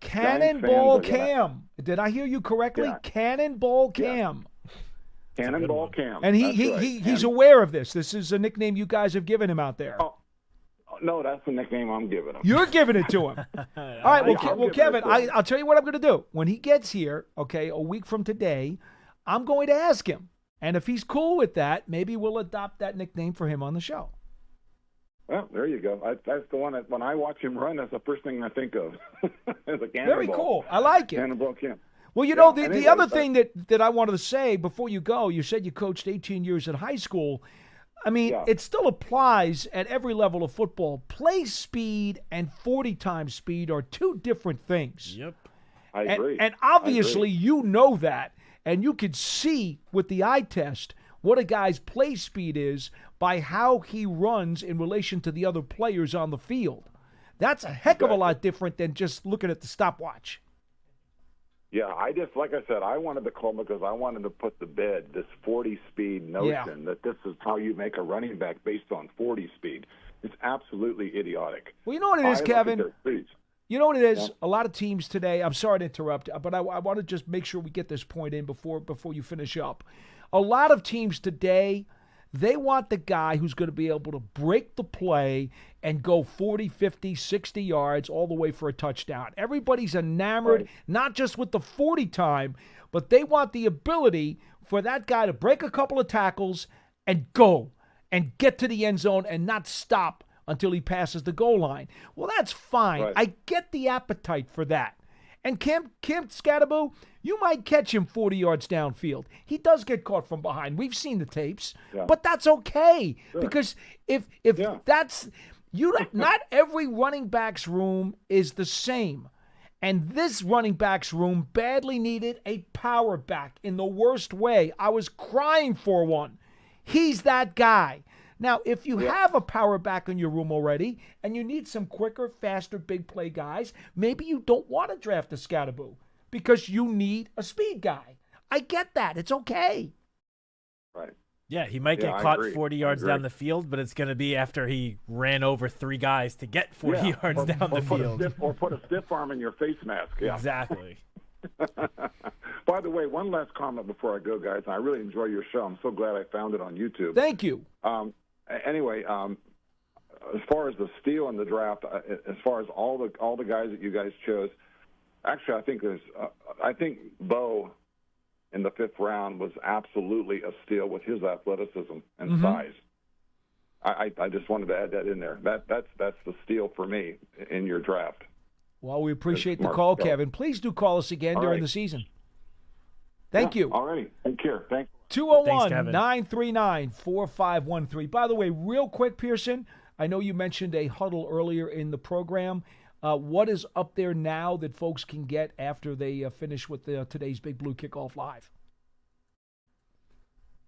Cannonball Cam. Did I hear you correctly? Yeah. Cannonball Cam. Cannonball Cam. And he's aware of this. This is a nickname you guys have given him out there. Oh, no, that's the nickname I'm giving him. You're giving it to him. All right, well, Kevin, I'll tell you what I'm going to do. When he gets here, a week from today, I'm going to ask him. And if he's cool with that, maybe we'll adopt that nickname for him on the show. Well, there you go. That's the one that when I watch him run, that's the first thing I think of. As a cannonball. Very cool. I like it. Cannonball Cam. Well, the other thing that I wanted to say before you go, you said you coached 18 years in high school. I mean, it still applies at every level of football. Play speed and 40 times speed are two different things. Yep. I agree. And obviously you know that, and you could see with the eye test what a guy's play speed is by how he runs in relation to the other players on the field. That's a heck of a lot different than just looking at the stopwatch. Yeah, like I said, I wanted to call because I wanted to put to bed this 40 speed notion that this is how you make a running back based on 40 speed. It's absolutely idiotic. Well, you know what it is, Kevin? You know what it is? Yeah. A lot of teams today, I'm sorry to interrupt, but I want to just make sure we get this point in before you finish up. A lot of teams today, they want the guy who's going to be able to break the play and go 40, 50, 60 yards all the way for a touchdown. Everybody's enamored, not just with the 40 time, but they want the ability for that guy to break a couple of tackles and go and get to the end zone and not stop until he passes the goal line. Well, that's fine. Right. I get the appetite for that. And Cam Scatterbo, you might catch him 40 yards downfield. He does get caught from behind. We've seen the tapes, but that's okay because if that's not every running back's room is the same. And this running back's room badly needed a power back in the worst way. I was crying for one. He's that guy. Now, if you have a power back in your room already and you need some quicker, faster, big play guys, maybe you don't want to draft a Scatterbo because you need a speed guy. I get that. It's okay. Right. Yeah, he might get caught 40 yards down the field, but it's going to be after he ran over 3 guys to get 40 yards down the field. Or put a stiff arm in your face mask. Yeah. Exactly. By the way, one last comment before I go, guys. I really enjoy your show. I'm so glad I found it on YouTube. Thank you. Anyway, as far as the steal in the draft, as far as all the guys that you guys chose, actually, I think Bo in the 5th round was absolutely a steal with his athleticism and size. I just wanted to add that in there. That's the steal for me in your draft. Well, we appreciate the call, Kevin. Please do call us again during the season. Thank you. All righty. Take care. Thanks. 201-939-4513. By the way, real quick, Pearson, I know you mentioned a huddle earlier in the program. What is up there now that folks can get after they finish with today's Big Blue Kickoff Live?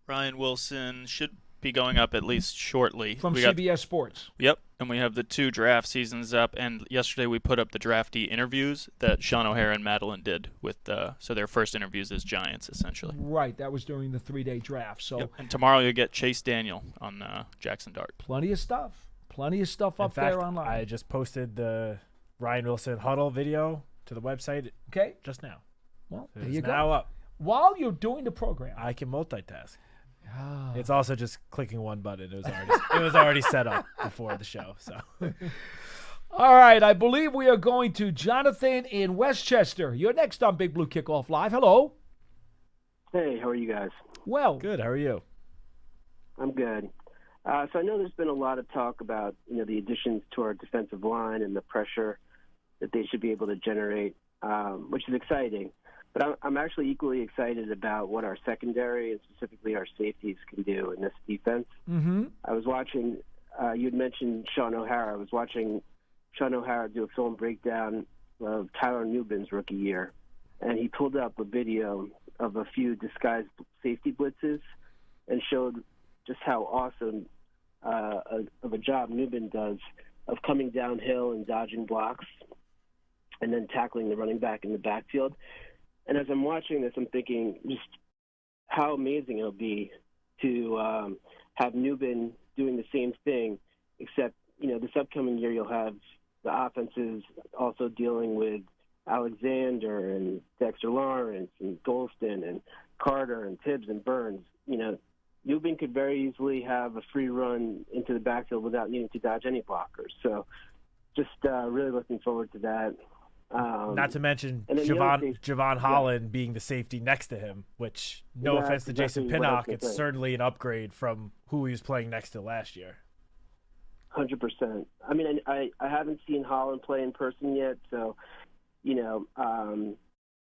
Ryan Wilson should be going up at least shortly. From We got- CBS Sports. Yep, and we have the 2 draft seasons up, and yesterday we put up the draftee interviews that Sean O'Hara and Madeline did with so their first interviews as Giants, essentially. Right, that was during the 3-day draft. So Yep. And tomorrow you'll get Chase Daniel on Jackson Dart. plenty of stuff up fact, there online. I just posted the Ryan Wilson huddle video to the website. Okay, just now. Well, It there is you go. now up. While you're doing the program, I can multitask. Ah. It's also just clicking one button. It was already set up before the show. So, all right, I believe we are going to Jonathan in Westchester. You're next on Big Blue Kickoff Live. Hello. Hey, how are you guys? Well, good. How are you? I'm good. So I know there's been a lot of talk about the additions to our defensive line and the pressure that they should be able to generate, which is exciting. But I'm actually equally excited about what our secondary and specifically our safeties can do in this defense. Mm-hmm. I was watching, you'd mentioned Sean O'Hara. I was watching Sean O'Hara do a film breakdown of Tyler Nubin's rookie year, and he pulled up a video of a few disguised safety blitzes and showed just how awesome of a job Nubin does of coming downhill and dodging blocks and then tackling the running back in the backfield. And as I'm watching this, I'm thinking just how amazing it'll be to have Nubin doing the same thing, except, this upcoming year you'll have the offenses also dealing with Alexander and Dexter Lawrence and Golston and Carter and Tibbs and Burns. Nubin could very easily have a free run into the backfield without needing to dodge any blockers. So just really looking forward to that. Not to mention and then the other Javon Holland being the safety next to him, which, no offense to Jason exactly what I was Pinnock, gonna it's say. certainly an upgrade from who he was playing next to last year. 100%. I mean, I haven't seen Holland play in person yet, so,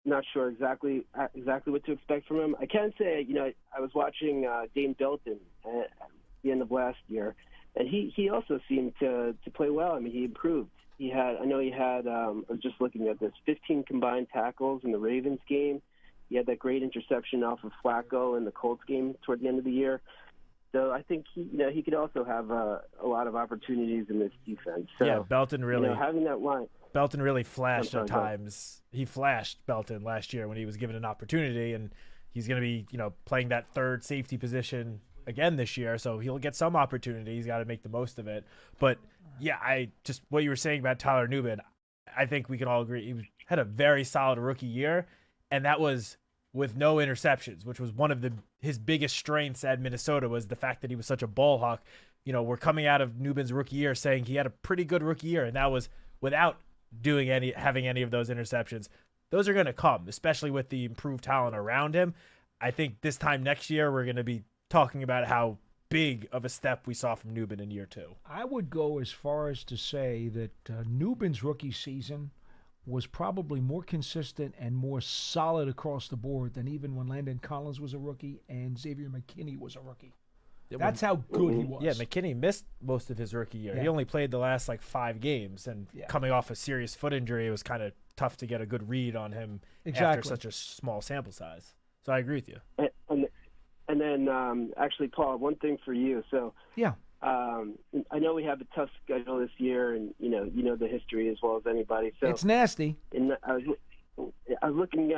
not sure exactly what to expect from him. I can say, I was watching Dane Belton at the end of last year, and he also seemed to play well. I mean, he improved. I was just looking at this, 15 combined tackles in the Ravens game. He had that great interception off of Flacco in the Colts game toward the end of the year. So I think he could also have a lot of opportunities in this defense. So, Yeah, Belton really having that line. Belton really flashed I'm at sorry, go ahead. times. He flashed Belton last year when he was given an opportunity, and he's going to be, playing that third safety position again this year. So he'll get some opportunity. He's got to make the most of it. But yeah, what you were saying about Tyler Nubin, I think we can all agree he had a very solid rookie year, and that was with no interceptions, which was one of his biggest strengths at Minnesota, was the fact that he was such a ball hawk. We're coming out of Nubin's rookie year saying he had a pretty good rookie year, and that was without having any of those interceptions. Those are going to come, especially with the improved talent around him. I think this time next year we're going to be talking about how big of a step we saw from Nubin in year 2. I would go as far as to say that Nubin's rookie season was probably more consistent and more solid across the board than even when Landon Collins was a rookie and Xavier McKinney was a rookie. That's how good he was. Yeah, McKinney missed most of his rookie year. Yeah. He only played the last 5 games, and coming off a serious foot injury, it was kind of tough to get a good read on him after such a small sample size. So I agree with you. And then, actually, Paul, one thing for you. So, yeah, I know we have a tough schedule this year, and you know the history as well as anybody. So it's nasty. I was looking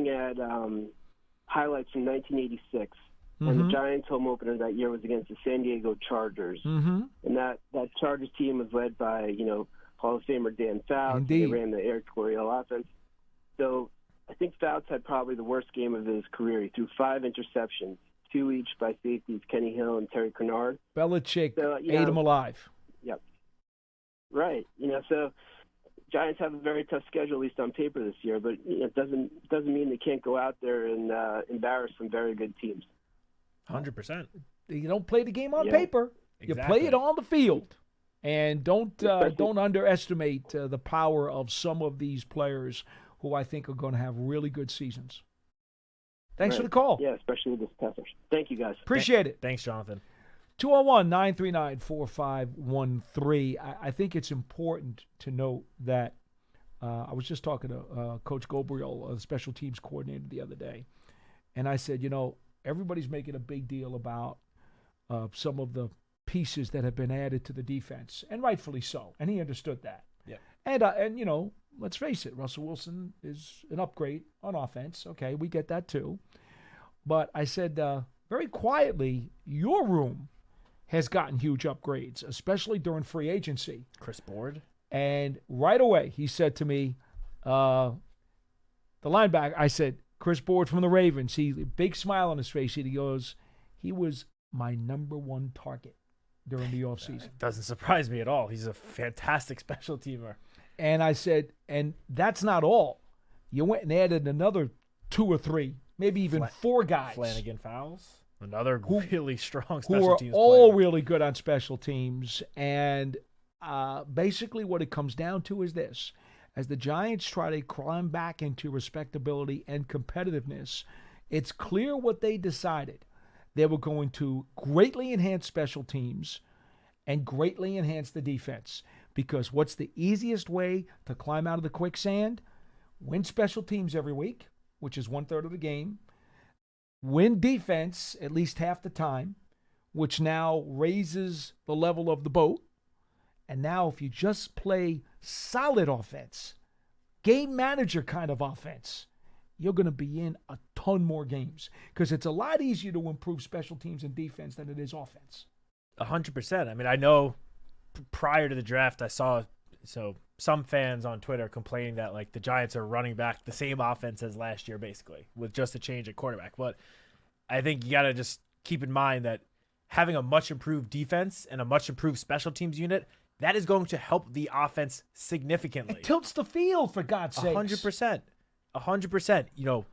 at highlights from 1986, and the Giants' home opener that year was against the San Diego Chargers, and that Chargers team was led by Hall of Famer Dan Fouts. Indeed. They ran the Eric Coryell offense. So I think Fouts had probably the worst game of his career. He threw 5 interceptions, 2 each by safeties Kenny Hill and Terry Kernard. Belichick ate him alive. Yep. Right. So Giants have a very tough schedule, at least on paper this year, but it doesn't mean they can't go out there and embarrass some very good teams. 100%. You don't play the game on paper. Exactly. You play it on the field. And don't underestimate the power of some of these players who I think are going to have really good seasons. Thanks for the call. Yeah, especially with this passage. Thank you, guys. Appreciate it. Thanks, Jonathan. 201-939-4513. I think it's important to note that I was just talking to Coach Gobriel, the special teams coordinator, the other day, and I said, everybody's making a big deal about some of the pieces that have been added to the defense, and rightfully so. And he understood that. Yeah. And you know, let's face it, Russell Wilson is an upgrade on offense. Okay, we get that too. But I said very quietly, your room has gotten huge upgrades, especially during free agency. Chris Board. And right away, he said to me, the linebacker, I said, Chris Board from the Ravens. Big smile on his face. He goes, he was my number one target during the offseason. Doesn't surprise me at all. He's a fantastic special teamer. And I said, and that's not all. You went and added another 2 or 3, maybe even 4 guys. Flanagan Fowles, another really strong who special are teams all player. really good on special teams. And basically what it comes down to is this. As the Giants try to climb back into respectability and competitiveness, it's clear what they decided. They were going to greatly enhance special teams and greatly enhance the defense. Because what's the easiest way to climb out of the quicksand? Win special teams every week, which is 1/3 of the game. Win defense at least half the time, which now raises the level of the boat. And now if you just play solid offense, game manager kind of offense, you're going to be in a ton more games because it's a lot easier to improve special teams and defense than it is offense. 100%. I mean, I know prior to the draft, I saw some fans on Twitter complaining that like the Giants are running back the same offense as last year, basically, with just a change at quarterback. But I think you got to just keep in mind that having a much improved defense and a much improved special teams unit, that is going to help the offense significantly. It tilts the field, for God's sake. 100%. 100%. You know,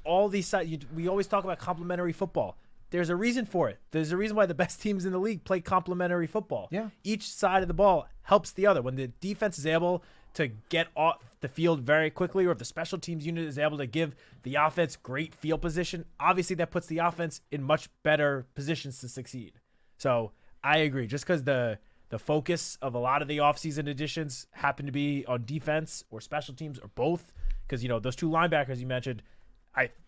all these sides, we always talk about complementary football. There's a reason for it. There's a reason why the best teams in the league play complementary football. Yeah. Each side of the ball helps the other. When the defense is able to get off the field very quickly, or if the special teams unit is able to give the offense great field position, obviously that puts the offense in much better positions to succeed. So I agree. Just because the focus of a lot of the offseason additions happen to be on defense or special teams or both, because, you know, those 2 linebackers you mentioned,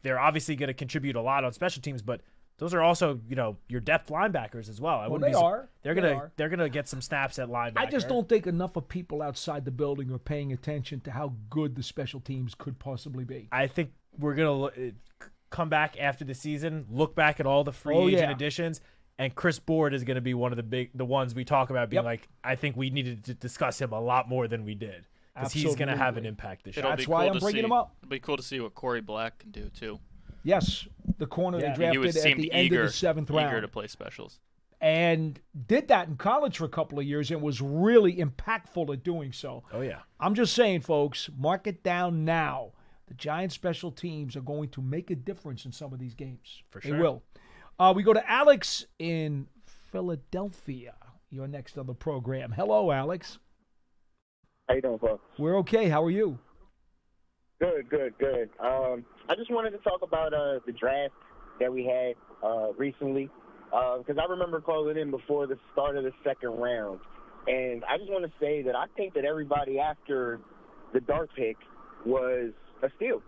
they're obviously going to contribute a lot on special teams, but those are also, you know, your depth linebackers as well. They're gonna get some snaps at linebacker. I just don't think enough of people outside the building are paying attention to how good the special teams could possibly be. I think we're gonna come back after the season, look back at all the free agent additions, and Chris Board is going to be one of the ones we talk about being like, I think we needed to discuss him a lot more than we did, because he's going to have an impact this year. That's why I'm bringing him up. It'll be cool to see what Corey Black can do too. Yes, the corner they drafted at the end of the 7th round. Eager to play specials. And did that in college for a couple of years and was really impactful at doing so. Oh, yeah. I'm just saying, folks, mark it down now. The Giants special teams are going to make a difference in some of these games. For sure. They will. We go to Alex in Philadelphia. You're next on the program. Hello, Alex. How you doing, folks? We're okay. How are you? Good. I just wanted to talk about the draft that we had recently, because I remember calling in before the start of the 2nd round, and I just want to say that I think that everybody after the Dart pick was a steal,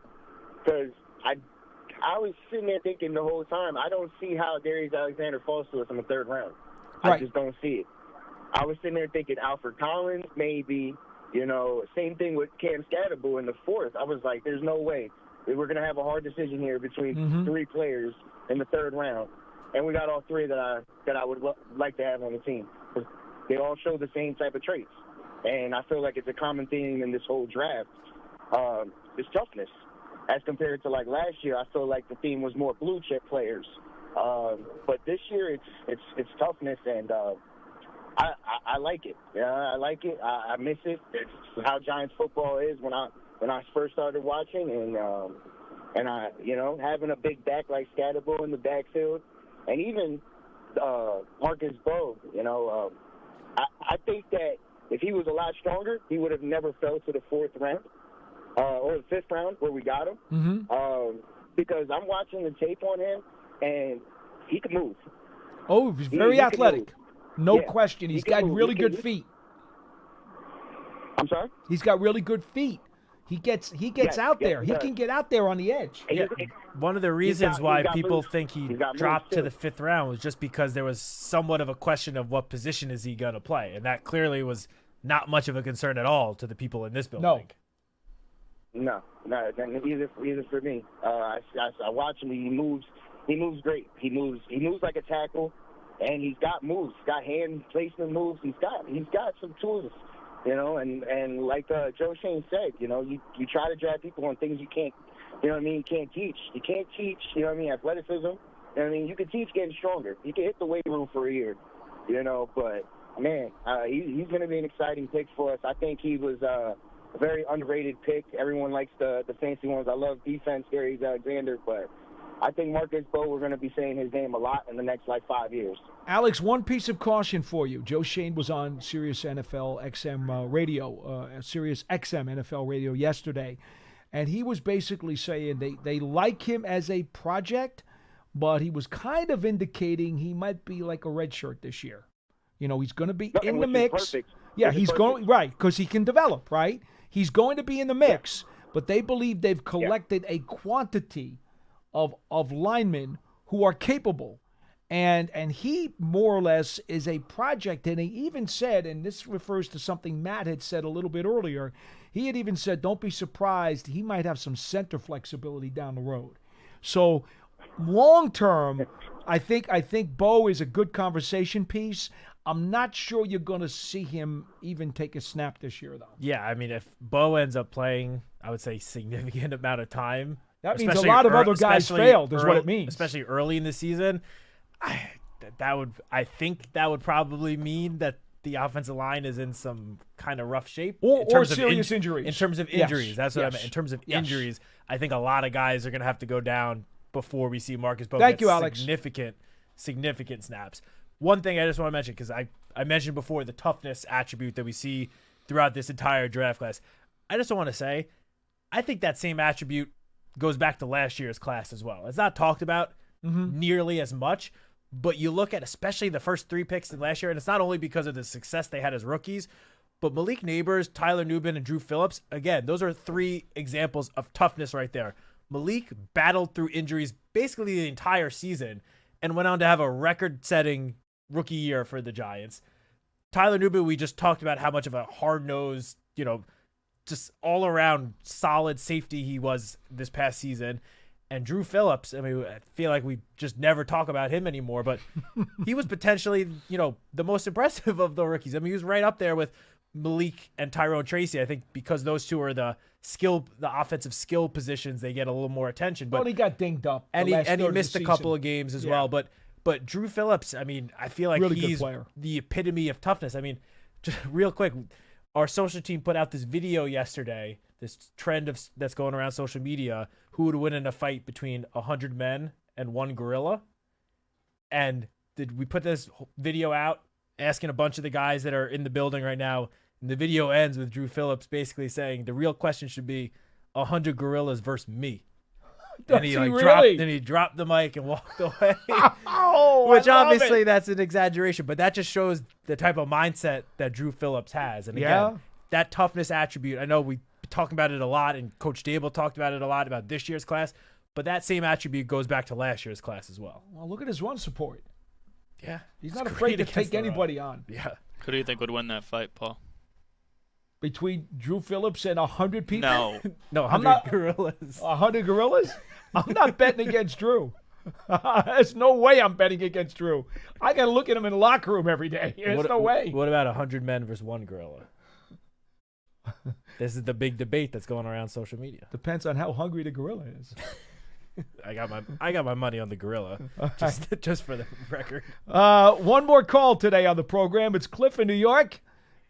because I was sitting there thinking the whole time, I don't see how Darius Alexander falls to us in the 3rd round. Right. I just don't see it. I was sitting there thinking Alfred Collins, maybe. You know, same thing with Cam Scatterbull in the 4th. I was like, there's no way. We're going to have a hard decision here between 3 players in the 3rd round. And we got all 3 that I would like to have on the team. They all show the same type of traits. And I feel like it's a common theme in this whole draft. It's toughness. As compared to like last year, I feel like the theme was more blue chip players. But this year it's toughness, and I like it. Yeah, I like it. I miss it. It's how Giants football is when I first started watching, and I, you know, having a big back like Scatterbull in the backfield, and even Marcus Bowe. You know, I think that if he was a lot stronger, he would have never fell to the 4th round or the 5th round where we got him. Mm-hmm. Because I'm watching the tape on him, and he can move. Oh, he's very athletic. No question. He's got really good feet. I'm sorry? He's got really good feet. He gets Yes, out yes, there. he He does. can get out there on the edge. Yeah, one of the reasons why got people moves. think he He's got moves, dropped to too. the 5th round was just because there was somewhat of a question of what position is he going to play, and that clearly was not much of a concern at all to the people in this building. No, either for me. I watch him. He moves great. He moves like a tackle, and he's got moves. He's got hand placement moves. He's got some tools, And like Joe Shane said, you try to drag people on things you can't, can't teach. You can't teach, athleticism. You can teach getting stronger. You can hit the weight room for a year, But man, he's going to be an exciting pick for us. I think he was a very underrated pick. Everyone likes the fancy ones. I love defense, Gary Alexander, but I think Marcus Bowe, we're going to be saying his name a lot in the next 5 years. Alex, one piece of caution for you. Joe Shane was on Sirius NFL XM radio, Sirius XM NFL radio yesterday, and he was basically saying they like him as a project, but he was kind of indicating he might be like a redshirt this year. He's going to be in the mix. Yeah, he's going right because he can develop. Right, he's going to be in the mix, but they believe they've collected a quantity of linemen who are capable. And he more or less is a project. And he even said, and this refers to something Matt had said a little bit earlier, he had even said, don't be surprised, he might have some center flexibility down the road. So long term, I think Bo is a good conversation piece. I'm not sure you're going to see him even take a snap this year, though. Yeah, I mean, if Bo ends up playing, I would say significant amount of time. That means a lot of other guys failed, is what it means. Especially early in the season. I think that would probably mean that the offensive line is in some kind of rough shape. Or serious injuries. In terms of injuries. Yes. That's what I meant. In terms of injuries, I think a lot of guys are going to have to go down before we see Marcus Bowe get significant snaps. One thing I just want to mention, because I mentioned before the toughness attribute that we see throughout this entire draft class. I just want to say, I think that same attribute goes back to last year's class as well. It's not talked about nearly as much, but you look at especially the first 3 picks in last year, and it's not only because of the success they had as rookies, but Malik Neighbors, Tyler Nubin, and Drew Phillips, again, those are 3 examples of toughness right there. Malik battled through injuries basically the entire season and went on to have a record-setting rookie year for the Giants. Tyler Nubin, we just talked about how much of a hard-nosed, just all-around solid safety he was this past season. And Drew Phillips, I mean, I feel like we just never talk about him anymore, but he was potentially, the most impressive of the rookies. I mean, he was right up there with Malik and Tyrone Tracy. I think because those two are the offensive skill positions, they get a little more attention. But he got dinged up. And he missed a couple of games as well. But Drew Phillips, I mean, I feel like really he's the epitome of toughness. I mean, just real quick, our social team put out this video yesterday, this trend that's going around social media, who would win in a fight between 100 men and 1 gorilla. And we put this video out asking a bunch of the guys that are in the building right now, and the video ends with Drew Phillips basically saying the real question should be 100 gorillas versus me. And he dropped the mic and walked away. Which obviously that's an exaggeration, but that just shows the type of mindset that Drew Phillips has. And again, that toughness attribute, I know we talk about it a lot, and Coach Dable talked about it a lot about this year's class, but that same attribute goes back to last year's class as well. Well, look at his run support. Yeah. He's not afraid to take anybody on. Yeah. Who do you think would win that fight, Paul? Between Drew Phillips and 100 people? No. No, 100 gorillas. 100 gorillas? I'm not betting against Drew. There's no way I'm betting against Drew. I got to look at him in the locker room every day. There's no way. What about 100 men versus 1 gorilla? This is the big debate that's going around social media. Depends on how hungry the gorilla is. I got my money on the gorilla, just for the record. One more call today on the program. It's Cliff in New York.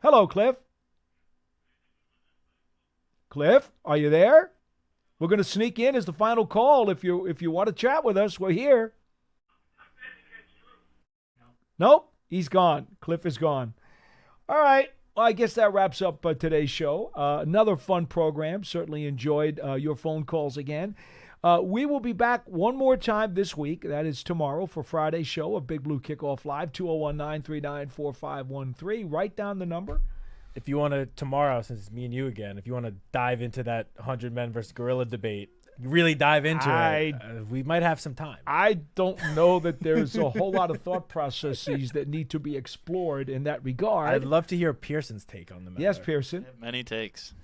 Hello, Cliff. Cliff, are you there? We're going to sneak in as the final call. If you want to chat with us, we're here. Nope, he's gone. Cliff is gone. All right. Well, I guess that wraps up today's show. Another fun program. Certainly enjoyed your phone calls again. We will be back one more time this week. That is tomorrow for Friday's show of Big Blue Kickoff Live, 201-939-4513. Write down the number. if you want to tomorrow, since it's me and you again, if you want to dive into that 100 men versus gorilla debate, really dive into it. We might have some time. I don't know that there's a whole lot of thought processes that need to be explored in that regard. I'd love to hear Pearson's take on the matter. Yes, Pearson. Many takes.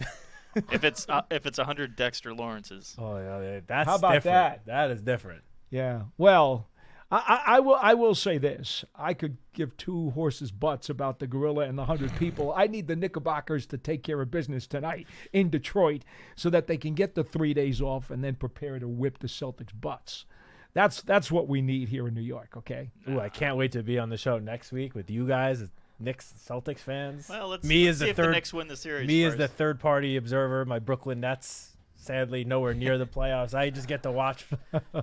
if it's 100 Dexter Lawrence's. Oh yeah, that's how about different. that? That is different. Yeah. Well, I will say this. I could give two horses' butts about the gorilla and the 100 people. I need the Knickerbockers to take care of business tonight in Detroit so that they can get the 3 days off and then prepare to whip the Celtics' butts. That's what we need here in New York, okay? Ooh, I can't wait to be on the show next week with you guys as Knicks Celtics fans. Well, let's see if the Knicks win the series. Me first. as the third-party observer, my Brooklyn Nets. Sadly, nowhere near the playoffs. I just get to watch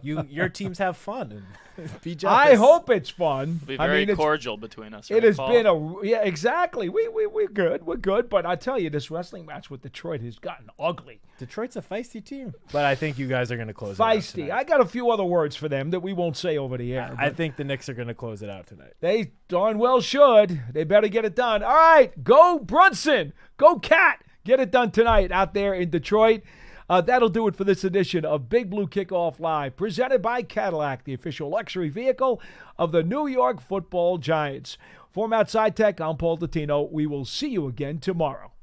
your teams have fun and be jealous. I hope it's fun. It'll be very cordial between us. It right, has Paul? been yeah, exactly. We're good. We're good. But I tell you, this wrestling match with Detroit has gotten ugly. Detroit's a feisty team, but I think you guys are going to close it out Feisty. tonight. I got a few other words for them that we won't say over the air. I think the Knicks are going to close it out tonight. They darn well should. They better get it done. All right, go Brunson. Go Cat. Get it done tonight out there in Detroit. That'll do it for this edition of Big Blue Kickoff Live, presented by Cadillac, the official luxury vehicle of the New York Football Giants. For Matt Citak, I'm Paul Dottino. We will see you again tomorrow.